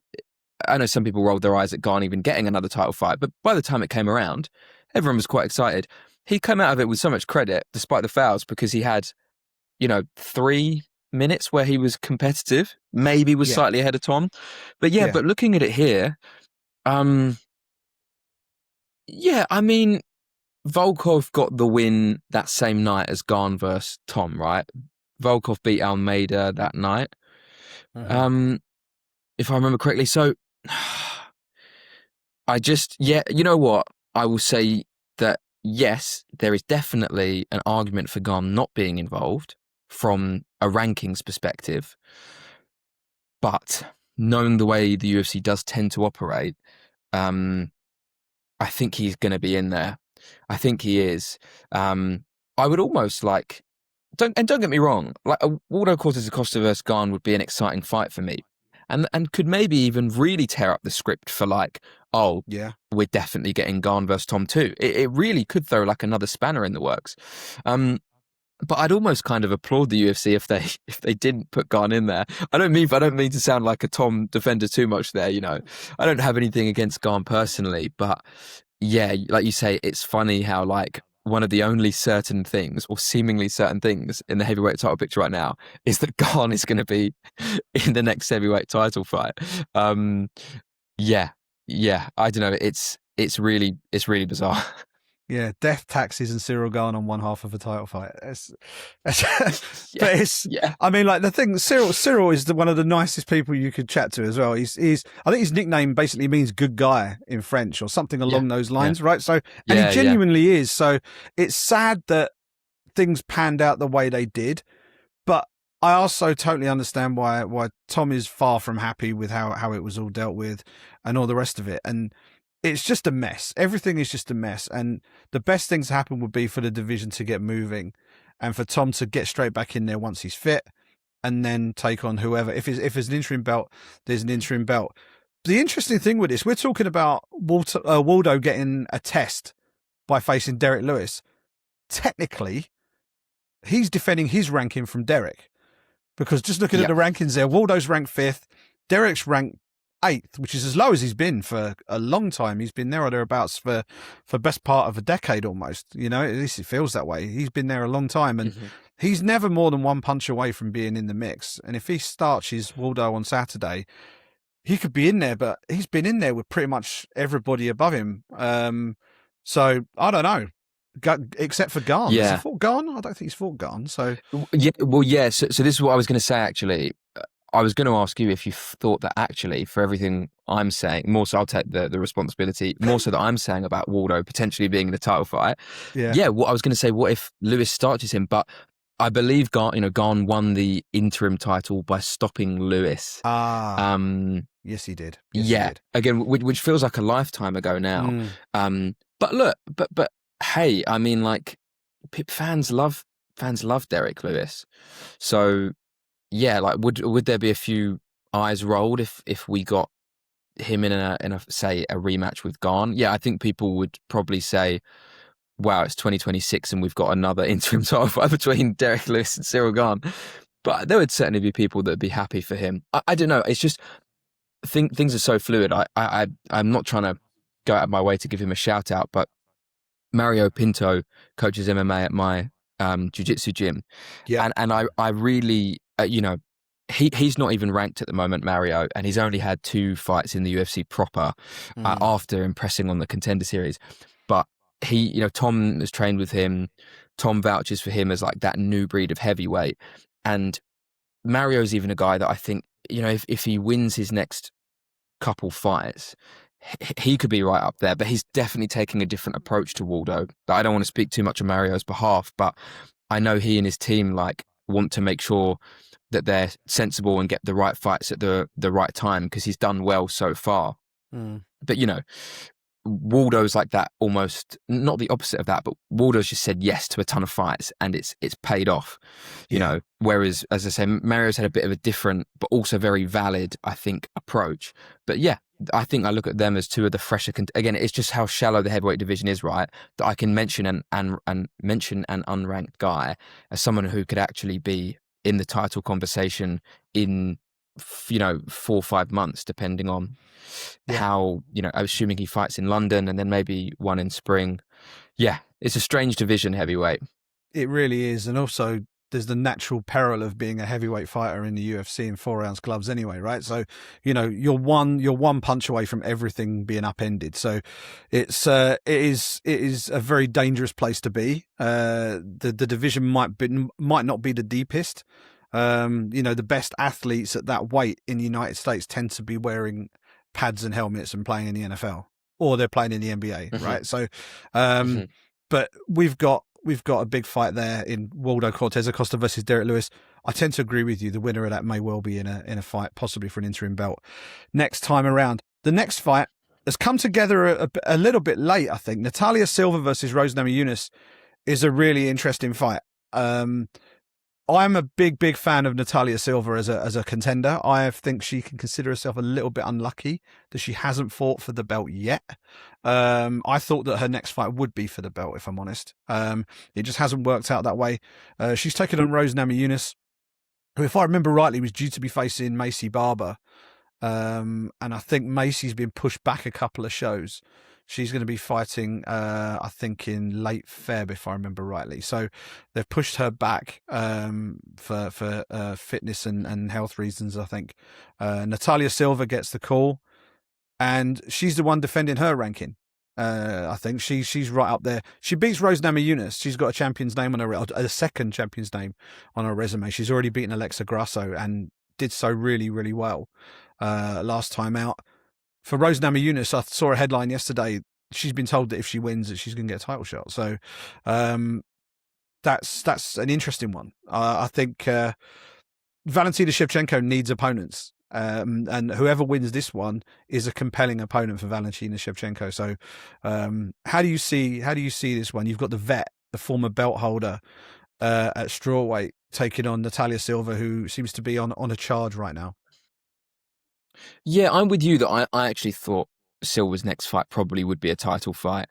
I know some people rolled their eyes at Garn even getting another title fight, but by the time it came around, everyone was quite excited. He came out of it with so much credit, despite the fouls, because he had, 3 minutes where he was competitive, maybe was slightly ahead of Tom. But but looking at it here, I mean, Volkov got the win that same night as Garn versus Tom, right? Volkov beat Almeida that night. If I remember correctly. So you know what? I will say that, yes, there is definitely an argument for Garn not being involved from a rankings perspective. But knowing the way the UFC does tend to operate, I think he's going to be in there. I think he is. I would almost don't get me wrong, like a Waldo Cortes-Acosta versus Garn would be an exciting fight for me. And could maybe even really tear up the script for we're definitely getting Garn versus Tom too. It really could throw another spanner in the works. But I'd almost kind of applaud the UFC if they didn't put Garn in there. I don't mean to sound like a Tom defender too much there. I don't have anything against Garn personally, but yeah, like you say, it's funny how one of the only certain things, or seemingly certain things, in the heavyweight title picture right now is that Garn is going to be in the next heavyweight title fight. I don't know. It's really bizarre. Yeah, death taxes and Cyril Garn on one half of a title fight. I mean, the thing, Cyril is one of the nicest people you could chat to as well. He's I think his nickname basically means good guy in French or something along those lines, right? So, and he genuinely is. So it's sad that things panned out the way they did, but I also totally understand why Tom is far from happy with how it was all dealt with and all the rest of it. And it's just a mess. Everything is just a mess. And the best things to happen would be for the division to get moving and for Tom to get straight back in there once he's fit and then take on whoever. If there's an interim belt, there's an interim belt. The interesting thing with this, we're talking about Waldo getting a test by facing Derek Lewis. Technically, he's defending his ranking from Derek because just looking at the rankings there, Waldo's ranked 5th, Derek's ranked 8th, which is as low as he's been for a long time. He's been there or thereabouts for best part of a decade almost. At least it feels that way. He's been there a long time, and he's never more than one punch away from being in the mix. And if he starches Waldo on Saturday, he could be in there, but he's been in there with pretty much everybody above him. So I don't know, except for Garn. Has he fought Garn? I don't think he's fought Garn. So So this is what I was going to say actually. I was going to ask you if you thought that actually, for everything I'm saying, more so I'll take the responsibility, more so that I'm saying about Waldo potentially being in the title fight. What I was going to say, what if Lewis starches him? But I believe Garn won the interim title by stopping Lewis. Yes, he did. Again, which feels like a lifetime ago now. But look, but hey, I mean, fans love Derek Lewis, so. Yeah, would there be a few eyes rolled if we got him in a say a rematch with Garn? Yeah, I think people would probably say, "Wow, it's 2026 and we've got another interim title fight between Derek Lewis and Cyril Garn." But there would certainly be people that would be happy for him. I don't know. It's just things are so fluid. I'm not trying to go out of my way to give him a shout out, but Mario Pinto coaches MMA at my jiu-jitsu gym, and I really. He's not even ranked at the moment, Mario, and he's only had 2 fights in the UFC proper after impressing on the Contender Series. But Tom has trained with him. Tom vouches for him as that new breed of heavyweight. And Mario's even a guy that I think, if he wins his next couple fights, he could be right up there. But he's definitely taking a different approach to Waldo. I don't want to speak too much on Mario's behalf, but I know he and his team like want to make sure that they're sensible and get the right fights at the right time because he's done well so far. Mm. But Waldo's like that, almost not the opposite of that, but Waldo's just said yes to a ton of fights and it's paid off, you know. Whereas, as I say, Mario's had a bit of a different, but also very valid, I think, approach. But yeah, I think I look at them as two of the fresher. Again, it's just how shallow the heavyweight division is, right? That I can mention and mention an unranked guy as someone who could actually be in the title conversation in 4 or 5 months, depending on how, assuming he fights in London and then maybe one in spring. Yeah, it's a strange division, heavyweight. It really is. And also there's the natural peril of being a heavyweight fighter in the UFC in 4-ounce gloves anyway, right? So, you're one punch away from everything being upended. So it is a very dangerous place to be. The division might not be the deepest. The best athletes at that weight in the United States tend to be wearing pads and helmets and playing in the NFL, or they're playing in the NBA, right? So, but we've got a big fight there in Waldo Cortes-Acosta versus Derek Lewis. I tend to agree with you. The winner of that may well be in a fight, possibly for an interim belt next time around. The next fight has come together a little bit late, I think. Natalia Silva versus Rose Namajunas is a really interesting fight. I'm a big fan of Natalia Silva as a contender. I think she can consider herself a little bit unlucky that she hasn't fought for the belt yet. I thought that her next fight would be for the belt, if I'm honest. It just hasn't worked out that way. She's taken on Rose Namajunas, who, if I remember rightly, was due to be facing Macy Barber. And I think Macy's been pushed back a couple of shows. She's going to be fighting, I think, in late Feb, if I remember rightly. So they've pushed her back for fitness and health reasons, I think. Natalia Silva gets the call, and she's the one defending her ranking. I think she's right up there. She beats Rose Namajunas. She's got a champion's name on a second champion's name on her resume. She's already beaten Alexa Grasso and did so really, really well last time out. For Rose Namajunas, I saw a headline yesterday. She's been told that if she wins, that she's going to get a title shot. So that's an interesting one. I think Valentina Shevchenko needs opponents, and whoever wins this one is a compelling opponent for Valentina Shevchenko. So how do you see this one? You've got the vet, the former belt holder at strawweight, taking on Natalia Silva, who seems to be on a charge right now. Yeah, I'm with you that I actually thought Silva's next fight probably would be a title fight.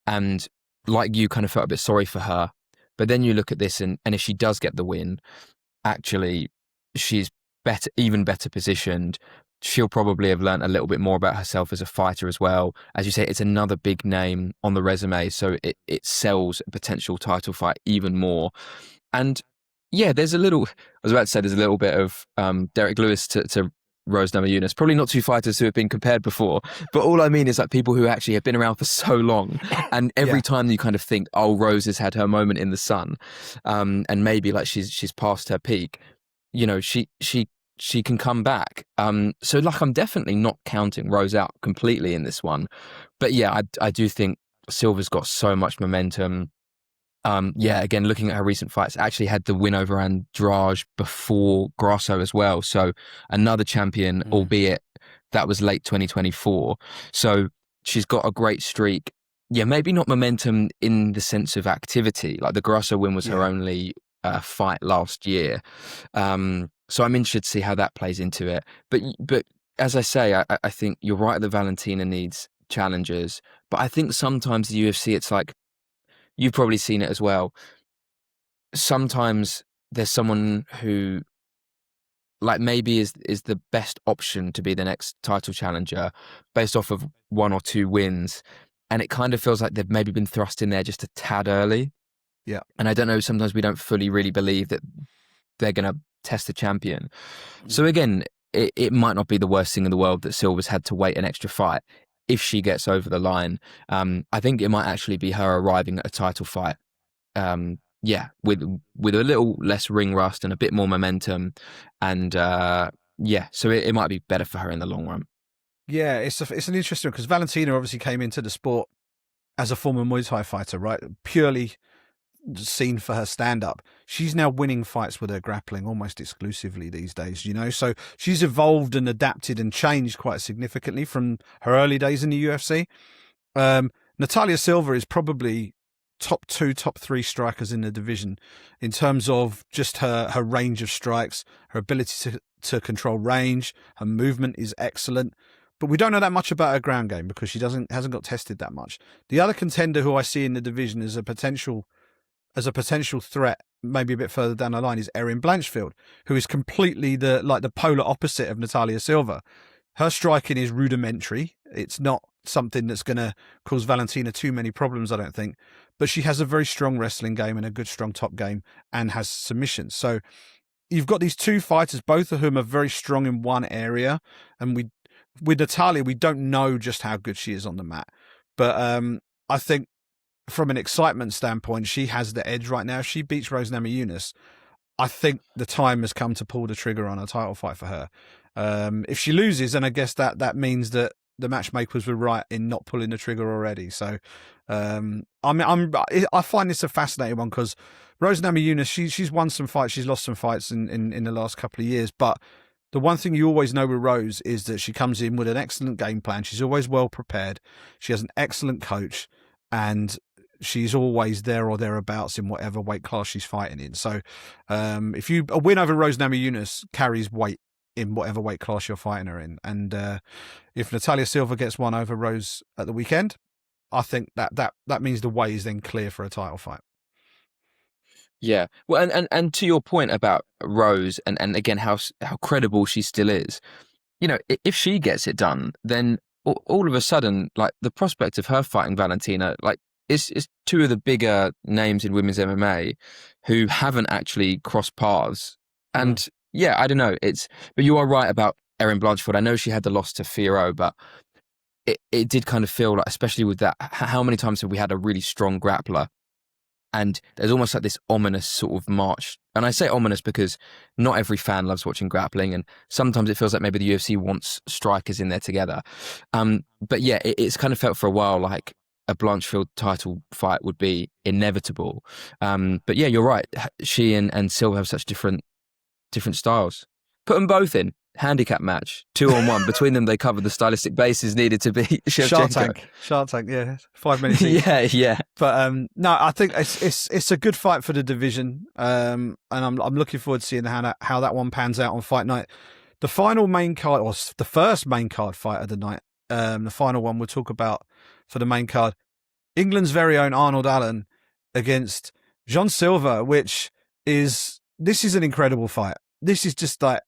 And like you, kind of felt a bit sorry for her. But then you look at this and if she does get the win, actually she's even better positioned. She'll probably have learned a little bit more about herself as a fighter as well. As you say, it's another big name on the resume, so it sells a potential title fight even more. And yeah, there's a little bit of Derek Lewis to Rose Namajunas. Probably not two fighters who have been compared before, but all I mean is like people who actually have been around for so long, and every time you kind of think, oh, Rose has had her moment in the sun, and maybe like she's past her peak, she can come back. So like I'm definitely not counting Rose out completely in this one, but yeah, I do think Silva's got so much momentum. Again, looking at her recent fights, actually had the win over Andrade before Grasso as well. So another champion, albeit that was late 2024. So she's got a great streak. Yeah, maybe not momentum in the sense of activity. Like the Grasso win was her only fight last year. So I'm interested to see how that plays into it. But as I say, I think you're right that Valentina needs challengers. But I think sometimes the UFC, it's like, you've probably seen it as well. Sometimes there's someone who like maybe is the best option to be the next title challenger based off of one or two wins. And it kind of feels like they've maybe been thrust in there just a tad early. Yeah. And I don't know, sometimes we don't fully really believe that they're going to test the champion. So again, it might not be the worst thing in the world that Silva's had to wait an extra fight. If she gets over the line, I think it might actually be her arriving at a title fight. With a little less ring rust and a bit more momentum, and so it might be better for her in the long run. Yeah, it's an interesting one because Valentina obviously came into the sport as a former Muay Thai fighter, right? Purely seen for her stand-up, she's now winning fights with her grappling almost exclusively these days, you know? So she's evolved and adapted and changed quite significantly from her early days in the UFC. Natalia Silva is probably top 2, top 3 strikers in the division in terms of just her range of strikes, her ability to control range, her movement is excellent. But we don't know that much about her ground game because she hasn't got tested that much. The other contender who I see in the division as a potential threat, maybe a bit further down the line, is Erin Blanchfield, who is completely the polar opposite of Natalia Silva. Her striking is rudimentary. It's not something that's going to cause Valentina too many problems, I don't think. But she has a very strong wrestling game and a good, strong top game and has submissions. So you've got these two fighters, both of whom are very strong in one area. And with Natalia, we don't know just how good she is on the mat. But I think from an excitement standpoint, she has the edge right now. If she beats Rose Namajunas, I think the time has come to pull the trigger on a title fight for her. If she loses, then I guess that means that the matchmakers were right in not pulling the trigger already. So, I find this a fascinating one because Rose Namajunas, she's won some fights, she's lost some fights in the last couple of years, but the one thing you always know with Rose is that she comes in with an excellent game plan. She's always well prepared. She has an excellent coach, and she's always there or thereabouts in whatever weight class she's fighting in. So, if a win over Rose Namajunas carries weight in whatever weight class you're fighting her in, and if Natalia Silva gets one over Rose at the weekend, I think that means the way is then clear for a title fight. Yeah, well, and to your point about Rose, and again how credible she still is, you know, if she gets it done, then all of a sudden, like, the prospect of her fighting Valentina, like, is two of the bigger names in women's MMA who haven't actually crossed paths. And yeah, I don't know. But you are right about Erin Blanchfield. I know she had the loss to Fiorot, but it did kind of feel like, especially with that, how many times have we had a really strong grappler? And there's almost like this ominous sort of march. And I say ominous because not every fan loves watching grappling. And sometimes it feels like maybe the UFC wants strikers in there together. But yeah, it's kind of felt for a while like a Blanchfield title fight would be inevitable. But yeah, you're right. She and Silva have such different styles. Put them both in. Handicap match, 2-on-1. Between them, they cover the stylistic bases needed to beat Shevchenko. Shark Tank, yeah. 5 minutes each. Yeah. But no, I think it's a good fight for the division. And I'm looking forward to seeing how that one pans out on fight night. The final main card, or the first main card fight of the night, the final one we'll talk about for the main card, England's very own Arnold Allen against Jean Silva, this is an incredible fight. This is just like,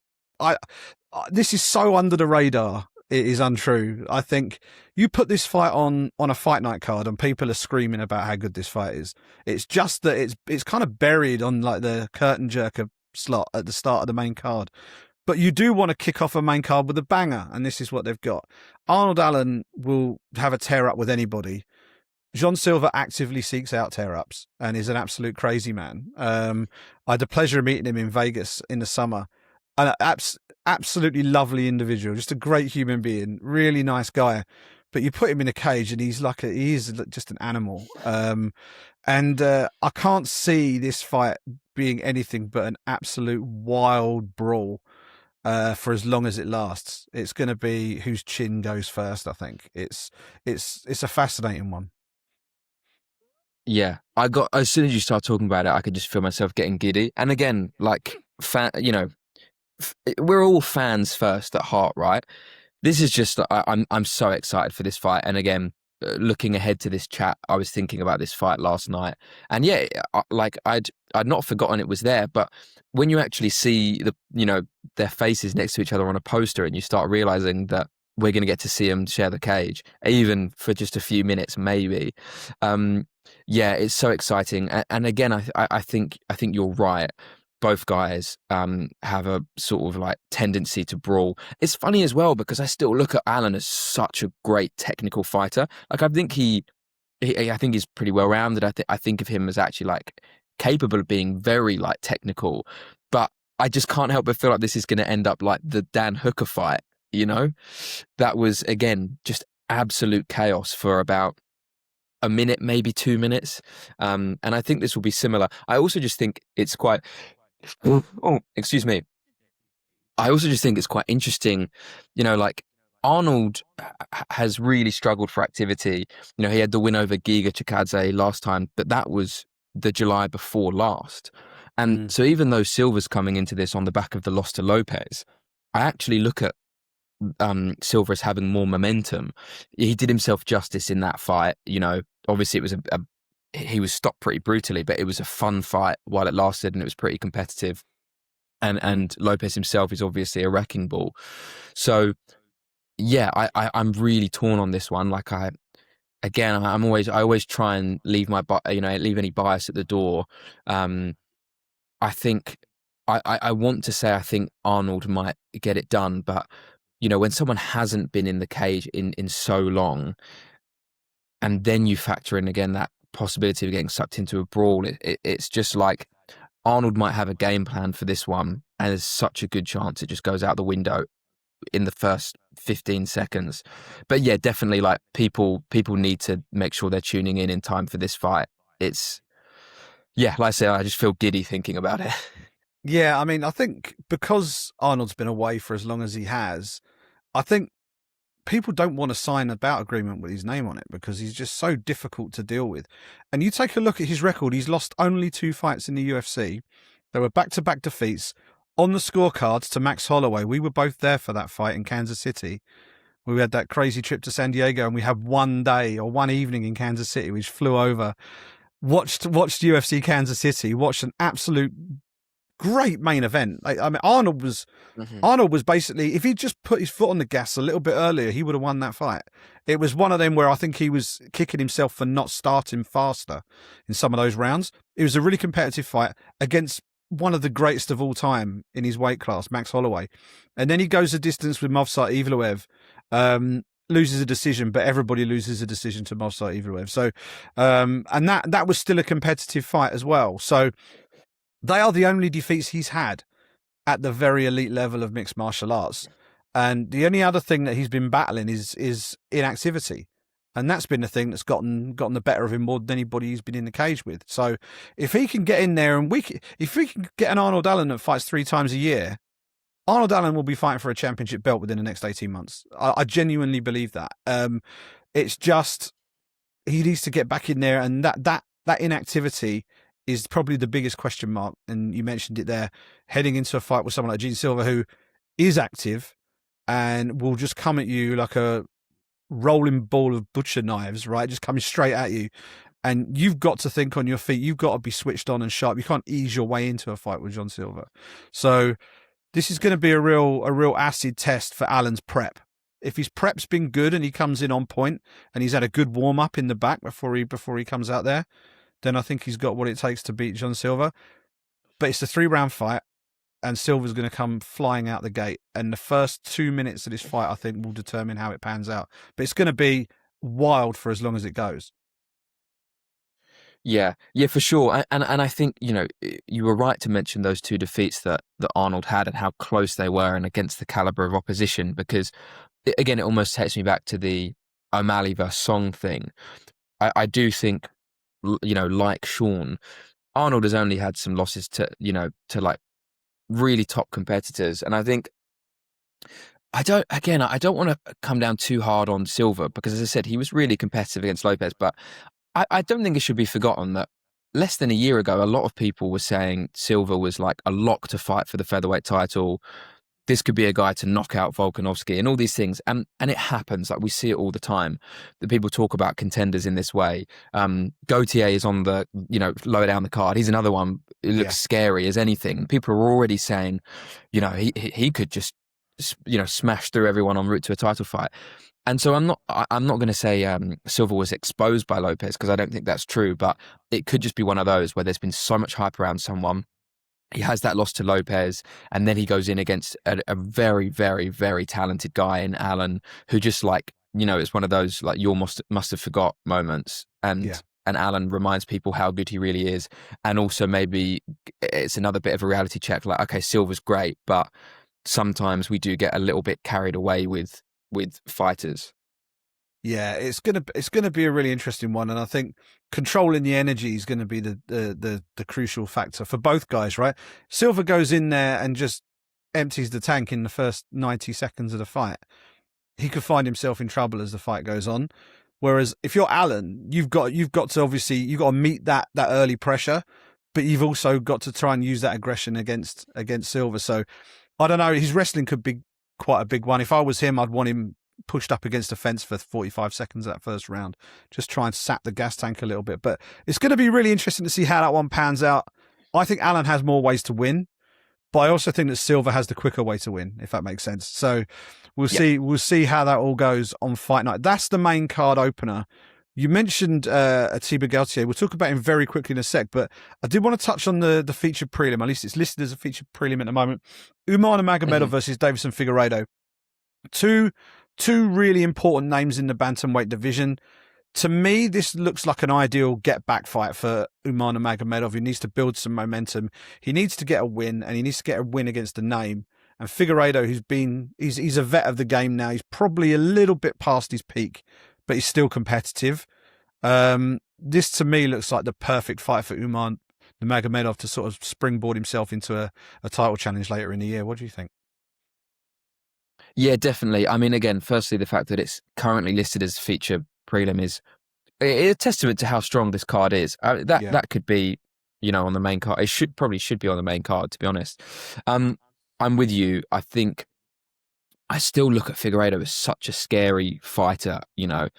this is so under the radar. It is untrue. I think you put this fight on a fight night card and people are screaming about how good this fight is. It's just that it's kind of buried on like the curtain jerker slot at the start of the main card. But you do want to kick off a main card with a banger, and this is what they've got. Arnold Allen will have a tear up with anybody. Jean Silva actively seeks out tear-ups and is an absolute crazy man. I had the pleasure of meeting him in Vegas in the summer. An absolutely lovely individual, just a great human being, really nice guy. But you put him in a cage and he is just an animal. I can't see this fight being anything but an absolute wild brawl for as long as it lasts. It's going to be whose chin goes first, I think. It's a fascinating one. Yeah, as soon as you start talking about it, I could just feel myself getting giddy. And again, like, we're all fans first at heart, right? This is just, I'm so excited for this fight. And again, looking ahead to this chat, I was thinking about this fight last night, and yeah, like I'd not forgotten it was there. But when you actually see their faces next to each other on a poster, and you start realizing that we're going to get to see them share the cage, even for just a few minutes, maybe. Yeah, it's so exciting. And again, I think you're right. Both guys have a sort of like tendency to brawl. It's funny as well because I still look at Allen as such a great technical fighter. Like, I think I think he's pretty well rounded. I think of him as actually like capable of being very like technical. But I just can't help but feel like this is going to end up like the Dan Hooker fight. You know, that was again just absolute chaos for about a minute, maybe 2 minutes. And I think this will be similar. I also just think it's quite, oh, excuse me. I also just think it's quite interesting, like Arnold has really struggled for activity. He had the win over Giga Chikadze last time, but that was the July before last. And so even though Silva's coming into this on the back of the loss to Lopez, I actually look at Silva as having more momentum. He did himself justice in that fight. Obviously it was he was stopped pretty brutally, but it was a fun fight while it lasted, and it was pretty competitive. And Lopez himself is obviously a wrecking ball. So yeah, I'm really torn on this one. Like I always try and leave leave any bias at the door. I think I want to say I think Arnold might get it done, but when someone hasn't been in the cage in so long, and then you factor in again that possibility of getting sucked into a brawl, it's just like Arnold might have a game plan for this one, and there's such a good chance it just goes out the window in the first 15 seconds. But yeah, definitely, like people need to make sure they're tuning in time for this fight. It's, yeah, like I say, I just feel giddy thinking about it. Yeah, I mean, I think because Arnold's been away for as long as he has, I think people don't want to sign a bout agreement with his name on it because he's just so difficult to deal with. And you take a look at his record, he's lost only 2 fights in the UFC. They were back-to-back defeats on the scorecards to Max Holloway. We were both there for that fight in Kansas City. We had that crazy trip to San Diego, and we had one day or one evening in Kansas City, which flew over, watched UFC Kansas City, watched an absolute great main event. I mean, Arnold was basically, if he'd just put his foot on the gas a little bit earlier, he would have won that fight. It was one of them where I think he was kicking himself for not starting faster in some of those rounds. It was a really competitive fight against one of the greatest of all time in his weight class, Max Holloway. And then he goes the distance with Movsar Evloev, loses a decision, but everybody loses a decision to Movsar Evloev. So, and that was still a competitive fight as well. So they are the only defeats he's had at the very elite level of mixed martial arts. And the only other thing that he's been battling is inactivity. And that's been the thing that's gotten the better of him more than anybody he's been in the cage with. So if he can get in there and if we can get an Arnold Allen that fights 3 times a year, Arnold Allen will be fighting for a championship belt within the next 18 months. I genuinely believe that. It's just he needs to get back in there, and that inactivity is probably the biggest question mark. And you mentioned it there, heading into a fight with someone like Gene Silva, who is active and will just come at you like a rolling ball of butcher knives, right? Just coming straight at you. And you've got to think on your feet. You've got to be switched on and sharp. You can't ease your way into a fight with John Silva. So this is going to be a real acid test for Allen's prep. If his prep's been good and he comes in on point and he's had a good warm up in the back before he comes out there, then I think he's got what it takes to beat John Silva. But it's a 3-round fight, and Silva's going to come flying out the gate. And the first 2 minutes of this fight, I think, will determine how it pans out. But it's going to be wild for as long as it goes. Yeah, for sure. And I think, you were right to mention those 2 defeats that Arnold had and how close they were and against the caliber of opposition, because, again, it almost takes me back to the O'Malley versus Song thing. I do think, like Sean, Arnold has only had some losses to like really top competitors. And I think I don't want to come down too hard on Silva because, as I said, he was really competitive against Lopez, but I don't think it should be forgotten that less than a year ago, a lot of people were saying Silva was like a lock to fight for the featherweight title. This could be a guy to knock out Volkanovski and all these things. And it happens. Like, we see it all the time. The people talk about contenders in this way. Gaethje is on the, lower down the card. He's another one. It looks scary as anything. People are already saying, he could just, smash through everyone en route to a title fight. And so I'm not going to say Silva was exposed by Lopez, because I don't think that's true. But it could just be one of those where there's been so much hype around someone. He has that loss to Lopez, and then he goes in against a very, very, very talented guy in Allen, who just it's one of those like you must have forgot moments. And Allen reminds people how good he really is. And also maybe it's another bit of a reality check. Like, okay, Silva's great, but sometimes we do get a little bit carried away with fighters. Yeah, it's gonna be a really interesting one, and I think controlling the energy is going to be the crucial factor for both guys, right? Silva goes in there and just empties the tank in the first 90 seconds of the fight. He could find himself in trouble as the fight goes on. Whereas if you're Allen, you've got to obviously you've got to meet that early pressure, but you've also got to try and use that aggression against Silva. So I don't know. His wrestling could be quite a big one. If I was him, I'd want him pushed up against the fence for 45 seconds of that first round. Just try and sap the gas tank a little bit. But it's going to be really interesting to see how that one pans out. I think Allen has more ways to win, but I also think that Silva has the quicker way to win, if that makes sense. So we'll see. We'll see how that all goes on fight night. That's the main card opener. You mentioned Atiba Gaethje. We'll talk about him very quickly in a sec, but I did want to touch on the featured prelim. At least it's listed as a featured prelim at the moment. Umar Nurmagomedov versus Davison Figueiredo. Two really important names in the bantamweight division. To me, this looks like an ideal get-back fight for Umar Nurmagomedov. He needs to build some momentum. He needs to get a win, and he needs to get a win against a name. And Figueiredo, he's a vet of the game now. He's probably a little bit past his peak, but he's still competitive. This, to me, looks like the perfect fight for Umar Nurmagomedov to sort of springboard himself into a title challenge later in the year. What do you think? Yeah, definitely. I mean, again, firstly, the fact that it's currently listed as feature prelim is a testament to how strong this card is. That could be, on the main card. It should be on the main card, to be honest. I'm with you. I think I still look at Figueiredo as such a scary fighter. The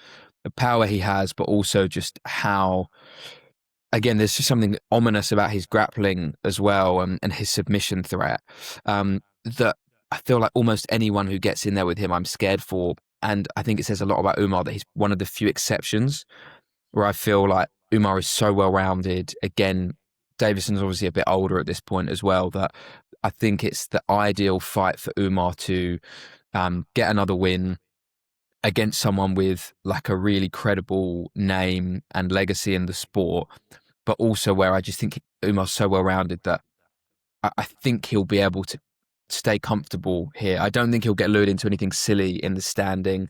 power he has, but also just how. Again, there's just something ominous about his grappling as well, and his submission threat. That I feel like almost anyone who gets in there with him, I'm scared for. And I think it says a lot about Umar that he's one of the few exceptions where I feel like Umar is so well-rounded. Again, Davison's obviously a bit older at this point as well, that I think it's the ideal fight for Umar to get another win against someone with like a really credible name and legacy in the sport, but also where I just think Umar's so well-rounded that I think he'll be able to stay comfortable here. I don't think he'll get lured into anything silly in the standing,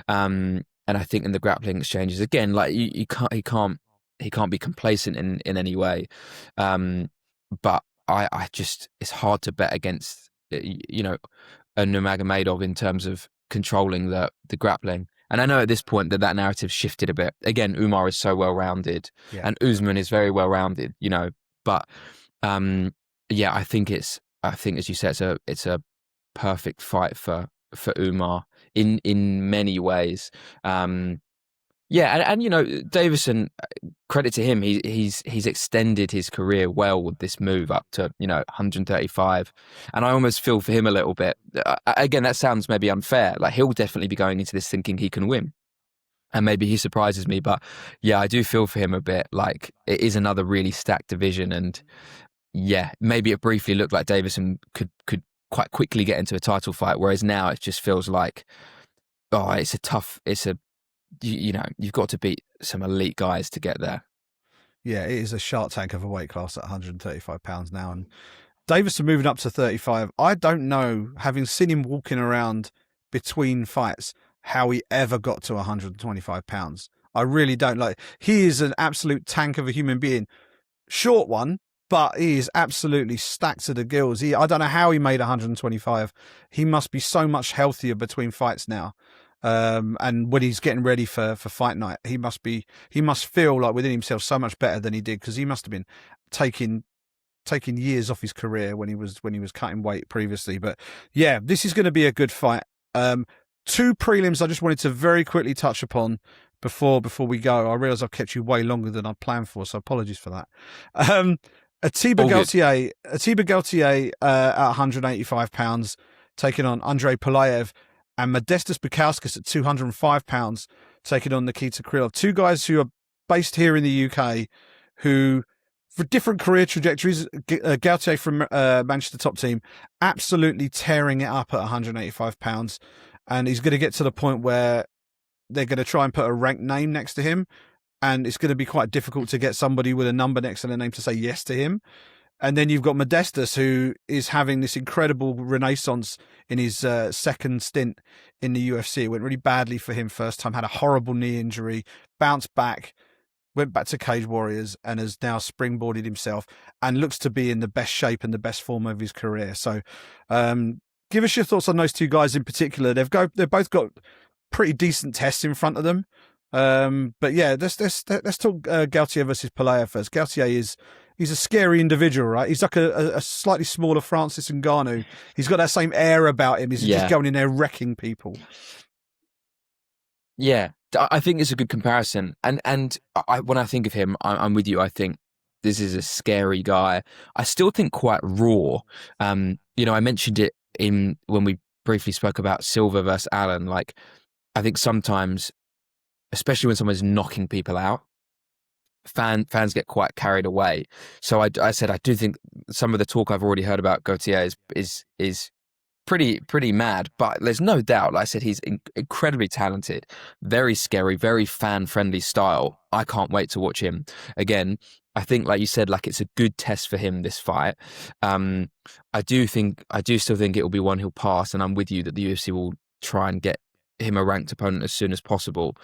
and I think in the grappling exchanges, again, like he can't be complacent in any way. But I just, it's hard to bet against a Nurmagomedov in terms of controlling the grappling. And I know at this point that narrative shifted a bit. Again, Umar is so well-rounded, and Usman is very well-rounded, but I think, as you said, it's a perfect fight for Umar in many ways. And Davison, credit to him, he's extended his career well with this move up to 135, and I almost feel for him a little bit. Again, that sounds maybe unfair. Like, he'll definitely be going into this thinking he can win, and maybe he surprises me. But yeah, I do feel for him a bit. Like, it is another really stacked division, and yeah, maybe it briefly looked like Davison could quite quickly get into a title fight, whereas now it just feels like, you've got to beat some elite guys to get there. Yeah, it is a shark tank of a weight class at 135 pounds now, and Davison moving up to 35. I don't know, having seen him walking around between fights, how he ever got to 125 pounds. I really don't. Like, he is an absolute tank of a human being. Short one, but he is absolutely stacked to the gills. I don't know how he made 125. He must be so much healthier between fights now. And when he's getting ready for fight night, he must feel like within himself so much better than he did, because he must have been taking years off his career when he was cutting weight previously. But yeah, this is going to be a good fight. Two prelims I just wanted to very quickly touch upon before we go. I realise I've kept you way longer than I planned for, so apologies for that. Atiba Gaethje at 185 pounds, taking on Andrei Pulayev, and Modestas Bukauskas at 205 pounds, taking on Nikita Krylov. Two guys who are based here in the UK, who, for different career trajectories. Gaethje from Manchester Top Team, absolutely tearing it up at 185 pounds, and he's going to get to the point where they're going to try and put a ranked name next to him, and it's going to be quite difficult to get somebody with a number next to their name to say yes to him. And then you've got Modestas, who is having this incredible renaissance in his second stint in the UFC. It went really badly for him first time, had a horrible knee injury, bounced back, went back to Cage Warriors, and has now springboarded himself and looks to be in the best shape and the best form of his career. So give us your thoughts on those two guys in particular. They've both got pretty decent tests in front of them. But yeah, let's talk Gaethje versus Pimblett first. Gaethje he's a scary individual, right? He's like a slightly smaller Francis Ngannou. He's got that same air about him. He's just going in there wrecking people. Yeah, I think it's a good comparison. And when I think of him, I'm with you. I think this is a scary guy. I still think quite raw. I mentioned it when we briefly spoke about Silva versus Allen. Like, I think sometimes, especially when someone's knocking people out, fans get quite carried away. So I said I do think some of the talk I've already heard about Gaethje is pretty mad, but there's no doubt, like I said, he's incredibly talented, very scary, very fan-friendly style. I can't wait to watch him again. I think, like you said, like it's a good test for him, this fight. I do still think it will be one he'll pass, and I'm with you that the UFC will try and get him a ranked opponent as soon as possible.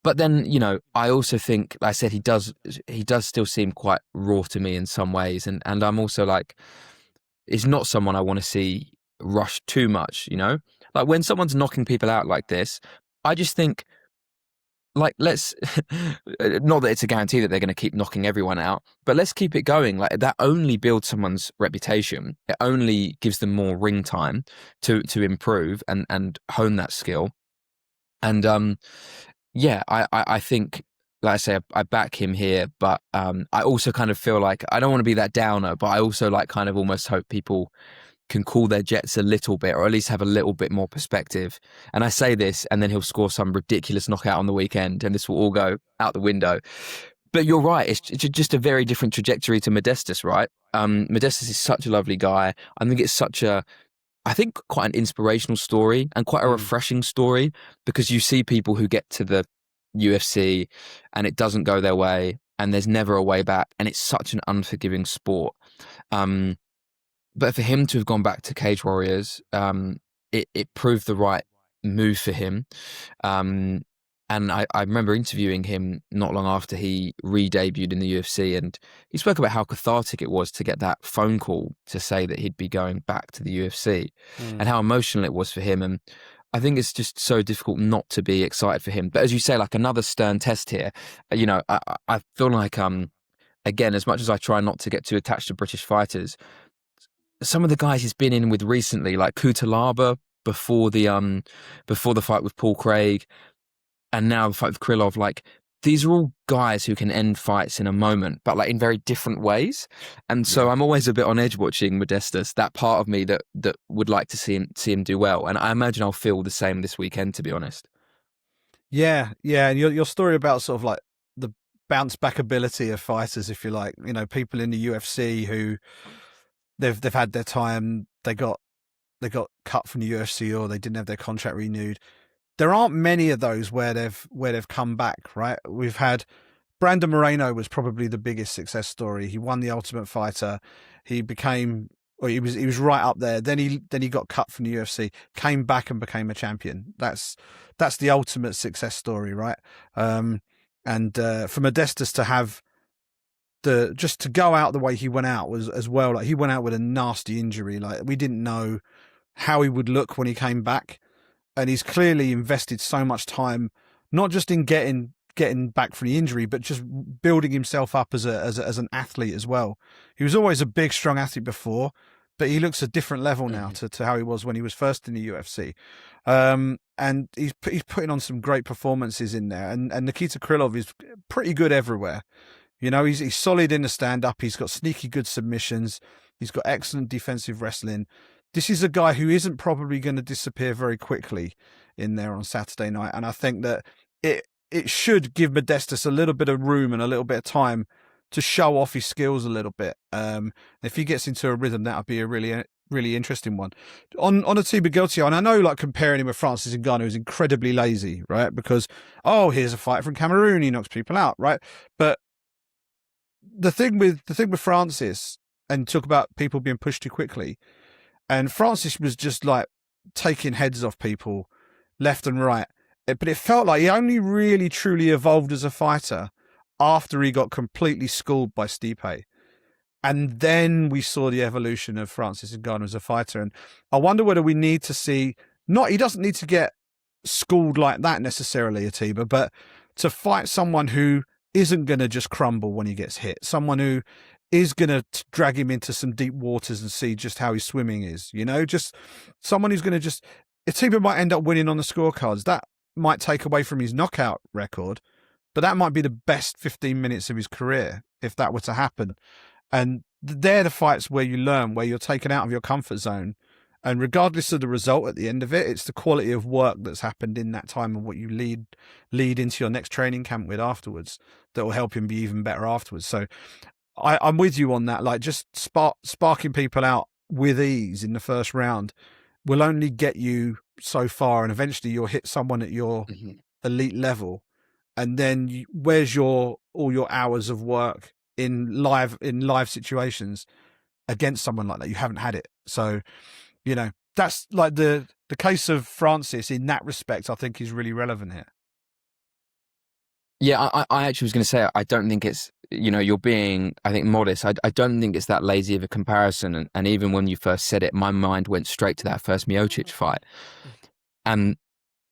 But then, I also think, like I said, he does still seem quite raw to me in some ways. And I'm also like, it's not someone I want to see rush too much, Like when someone's knocking people out like this, I just think, like, let's, not that it's a guarantee that they're going to keep knocking everyone out, but let's keep it going. Like that only builds someone's reputation. It only gives them more ring time to improve and hone that skill. And, yeah, I think, like I say, I back him here, but I also kind of feel like I don't want to be that downer, but I also like kind of almost hope people can cool their jets a little bit, or at least have a little bit more perspective. And I say this, and then he'll score some ridiculous knockout on the weekend, and this will all go out the window. But you're right, it's just a very different trajectory to Modestas, right? Modestas is such a lovely guy. I think it's I think quite an inspirational story and quite a refreshing story, because you see people who get to the UFC and it doesn't go their way and there's never a way back, and it's such an unforgiving sport. But for him to have gone back to Cage Warriors, it proved the right move for him. And I remember interviewing him not long after he re-debuted in the UFC, and he spoke about how cathartic it was to get that phone call to say that he'd be going back to the UFC and how emotional it was for him. And I think it's just so difficult not to be excited for him. But as you say, like another stern test here, I feel like, again, as much as I try not to get too attached to British fighters, some of the guys he's been in with recently, like Kutalaba before the fight with Paul Craig, and now the fight with Krylov, like these are all guys who can end fights in a moment, but like in very different ways. And so I'm always a bit on edge watching Modestas, that part of me that would like to see him do well. And I imagine I'll feel the same this weekend, to be honest. Yeah. And your story about sort of like the bounce back ability of fighters, if you like, people in the UFC who they've had their time, they got cut from the UFC, or they didn't have their contract renewed. There aren't many of those where they've come back, right? We've had Brandon Moreno was probably the biggest success story. He won the Ultimate Fighter. He was right up there. Then he got cut from the UFC, came back and became a champion. That's the ultimate success story, right? And for Modestas to have just to go out the way he went out was as well. Like he went out with a nasty injury. Like we didn't know how he would look when he came back. And he's clearly invested so much time, not just in getting back from the injury, but just building himself up as an athlete as well. He was always a big, strong athlete before, but he looks a different level now to how he was when he was first in the UFC. And he's putting on some great performances in there. And Nikita Krylov is pretty good everywhere. He's solid in the stand-up. He's got sneaky good submissions. He's got excellent defensive wrestling. This is a guy who isn't probably going to disappear very quickly in there on Saturday night. And I think that it should give Modestas a little bit of room and a little bit of time to show off his skills a little bit. If he gets into a rhythm, that would be a really, really interesting one. On a team of Gaethje, and I know like comparing him with Francis Ngannou is incredibly lazy, right? Because, here's a fight from Cameroon, he knocks people out, right? But the thing with Francis, and talk about people being pushed too quickly, and Francis was just like taking heads off people left and right. But it felt like he only really truly evolved as a fighter after he got completely schooled by Stipe. And then we saw the evolution of Francis Ngannou as a fighter. And I wonder whether we need to see, he doesn't need to get schooled like that necessarily, Atiba, but to fight someone who isn't going to just crumble when he gets hit, someone who is going to drag him into some deep waters and see just how his swimming is, just someone who's going to just, Atiba might end up winning on the scorecards. That might take away from his knockout record, but that might be the best 15 minutes of his career if that were to happen. And they're the fights where you learn, where you're taken out of your comfort zone. And regardless of the result at the end of it, it's the quality of work that's happened in that time and what you lead into your next training camp with afterwards that will help him be even better afterwards. So I'm with you on that. Like, just sparking people out with ease in the first round will only get you so far. And eventually you'll hit someone at your elite level. And then where's all your hours of work in live situations against someone like that? You haven't had it. So, that's like the case of Francis in that respect, I think, is really relevant here. Yeah, I actually was going to say, I don't think it's, you're being, I think, modest. I don't think it's that lazy of a comparison. And even when you first said it, my mind went straight to that first Miocic fight. And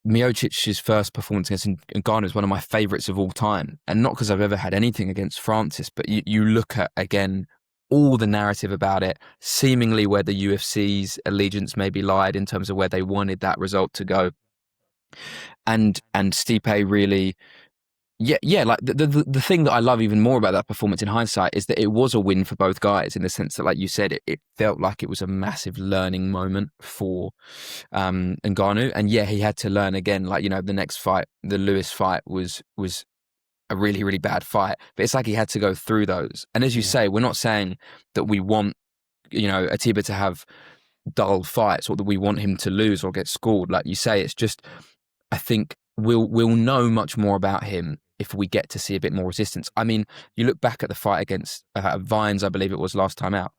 Miocic's first performance against Ngannou is one of my favourites of all time. And not because I've ever had anything against Francis, but you look at, again, all the narrative about it, seemingly where the UFC's allegiance maybe lied in terms of where they wanted that result to go. And Stipe really... Yeah, like the thing that I love even more about that performance in hindsight is that it was a win for both guys, in the sense that, like you said, it felt like it was a massive learning moment for Ngannou. And yeah, he had to learn again. Like, the next fight, the Lewis fight, was a really, really bad fight. But it's like he had to go through those. And as you say, we're not saying that we want, Atiba to have dull fights or that we want him to lose or get scored. Like you say, it's just, I think we'll know much more about him if we get to see a bit more resistance. I mean, you look back at the fight against Vines, I believe it was last time out.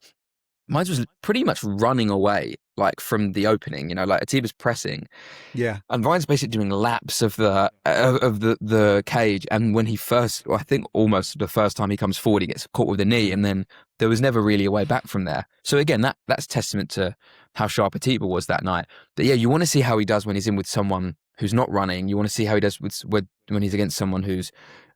Mine was pretty much running away, like, from the opening, like Atiba's pressing. Yeah. And Vines basically doing laps of the cage. And when he first, I think almost the first time he comes forward, he gets caught with a knee, and then there was never really a way back from there. So again, that's testament to how sharp Atiba was that night. But yeah, you want to see how he does when he's in with someone who's not running. You want to see how he does when he's against someone who's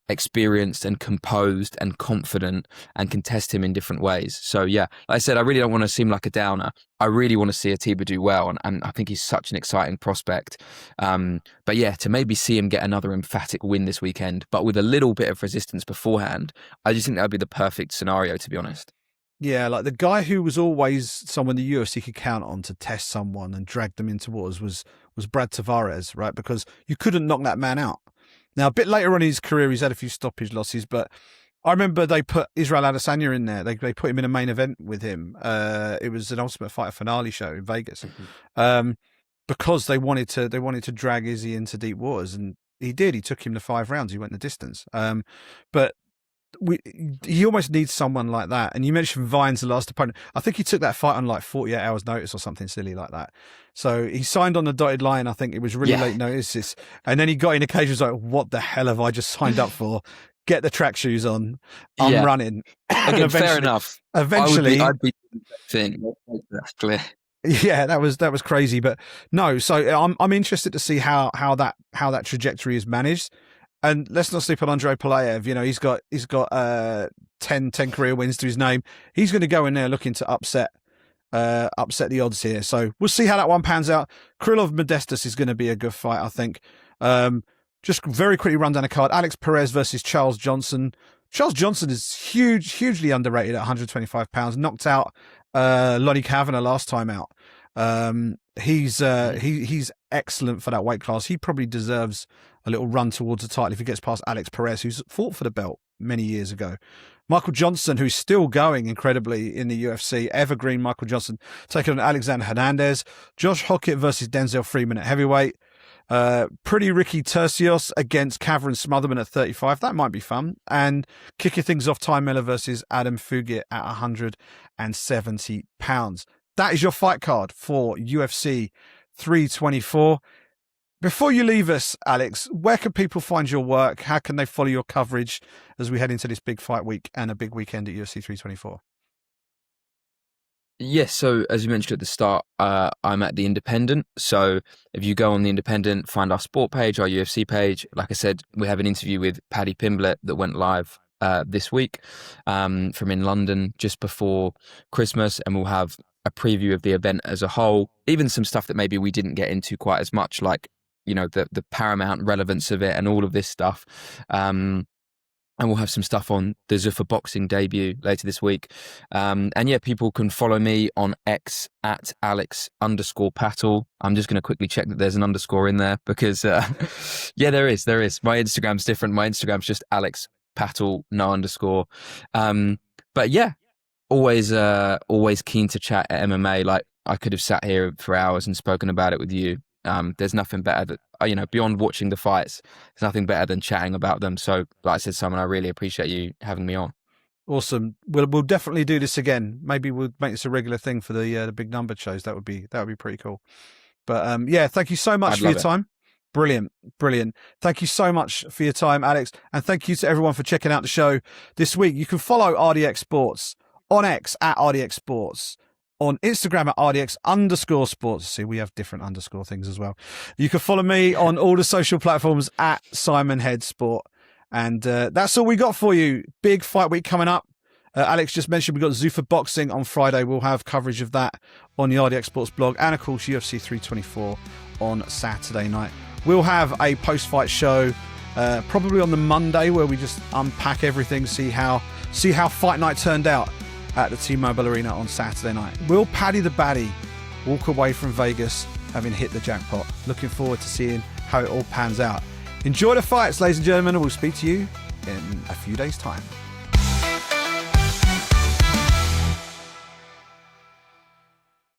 experienced and composed and confident and can test him in different ways. So yeah, like I said, I really don't want to seem like a downer. I really want to see Atiba do well, and I think he's such an exciting prospect. But yeah, to maybe see him get another emphatic win this weekend, but with a little bit of resistance beforehand, I just think that would be the perfect scenario, to be honest. Yeah, like the guy who was always someone the UFC could count on to test someone and drag them into waters was Brad Tavares, right? Because you couldn't knock that man out. Now, a bit later on in his career, he's had a few stoppage losses, but I remember they put Israel Adesanya in there. They put him in a main event with him. It was an Ultimate Fighter finale show in Vegas, because they wanted to drag Izzy into deep waters, and he did. He took him to 5 rounds. He went the distance. But he almost needs someone like that. And you mentioned Vines, the last opponent. I think he took that fight on like 48 hours notice or something silly like that. So he signed on the dotted line. I think it was really late notice. And then he got in occasions like, what the hell have I just signed up for? Get the track shoes on. I'm running. Again, fair enough. Eventually, I'd be thing. That's clear. Yeah, that was crazy. But no, so I'm interested to see how that trajectory is managed. And let's not sleep on Andre Polaev. He's got 10 career wins to his name. He's going to go in there looking to upset the odds here. So we'll see how that one pans out. Krylov Modestas is going to be a good fight, I think. Just very quickly run down the card. Alex Perez versus Charles Johnson. Charles Johnson is hugely underrated at 125 pounds. Knocked out Lonnie Kavanagh last time out. He's excellent for that weight class. He probably deserves a little run towards the title if he gets past Alex Perez, who's fought for the belt many years ago. Michael Johnson, who's still going incredibly in the UFC, evergreen Michael Johnson, taking on Alexander Hernandez. Josh Hockett versus Denzel Freeman at heavyweight. Pretty Ricky Tercios against Cameron Smotherman at 35. That might be fun. And kicking things off, Ty Miller versus Adam Fugit at 170 pounds. That is your fight card for UFC 324. Before you leave us, Alex, where can people find your work? How can they follow your coverage as we head into this big fight week and a big weekend at UFC 324? Yes, so as you mentioned at the start, I'm at The Independent. So if you go on The Independent, find our sport page, our UFC page. Like I said, we have an interview with Paddy Pimblett that went live this week from in London just before Christmas, and we'll have a preview of the event as a whole, even some stuff that maybe we didn't get into quite as much, like, you know, the paramount relevance of it and all of this stuff. And we'll have some stuff on the Zuffa boxing debut later this week. And yeah, people can follow me on X at Alex_Patel. I'm just going to quickly check that there's an underscore in there because, yeah, there is. My Instagram's different. My Instagram's just Alex Patel, no underscore. But yeah, always keen to chat at MMA. Like, I could have sat here for hours and spoken about it with you. There's nothing better that, you know, beyond watching the fights, there's nothing better than chatting about them. So, like I said, Simon, I really appreciate you having me on. Awesome. We'll definitely do this again. Maybe we'll make this a regular thing for the big numbered shows. That would be pretty cool. But yeah, thank you so much for your time. Brilliant. Thank you so much for your time, Alex. And thank you to everyone for checking out the show this week. You can follow RDX Sports on X at RDX Sports, on Instagram at RDX_sports. See, we have different underscore things as well. You can follow me on all the social platforms at Simon Head Sport. And that's all we got for you. Big fight week coming up. Alex just mentioned we've got Zuffa Boxing on Friday. We'll have coverage of that on the RDX Sports blog. And of course, UFC 324 on Saturday night. We'll have a post-fight show probably on the Monday where we just unpack everything, see how fight night turned out at the T-Mobile Arena on Saturday night. Will Paddy the Baddy walk away from Vegas having hit the jackpot? Looking forward to seeing how it all pans out. Enjoy the fights, ladies and gentlemen, and we'll speak to you in a few days' time.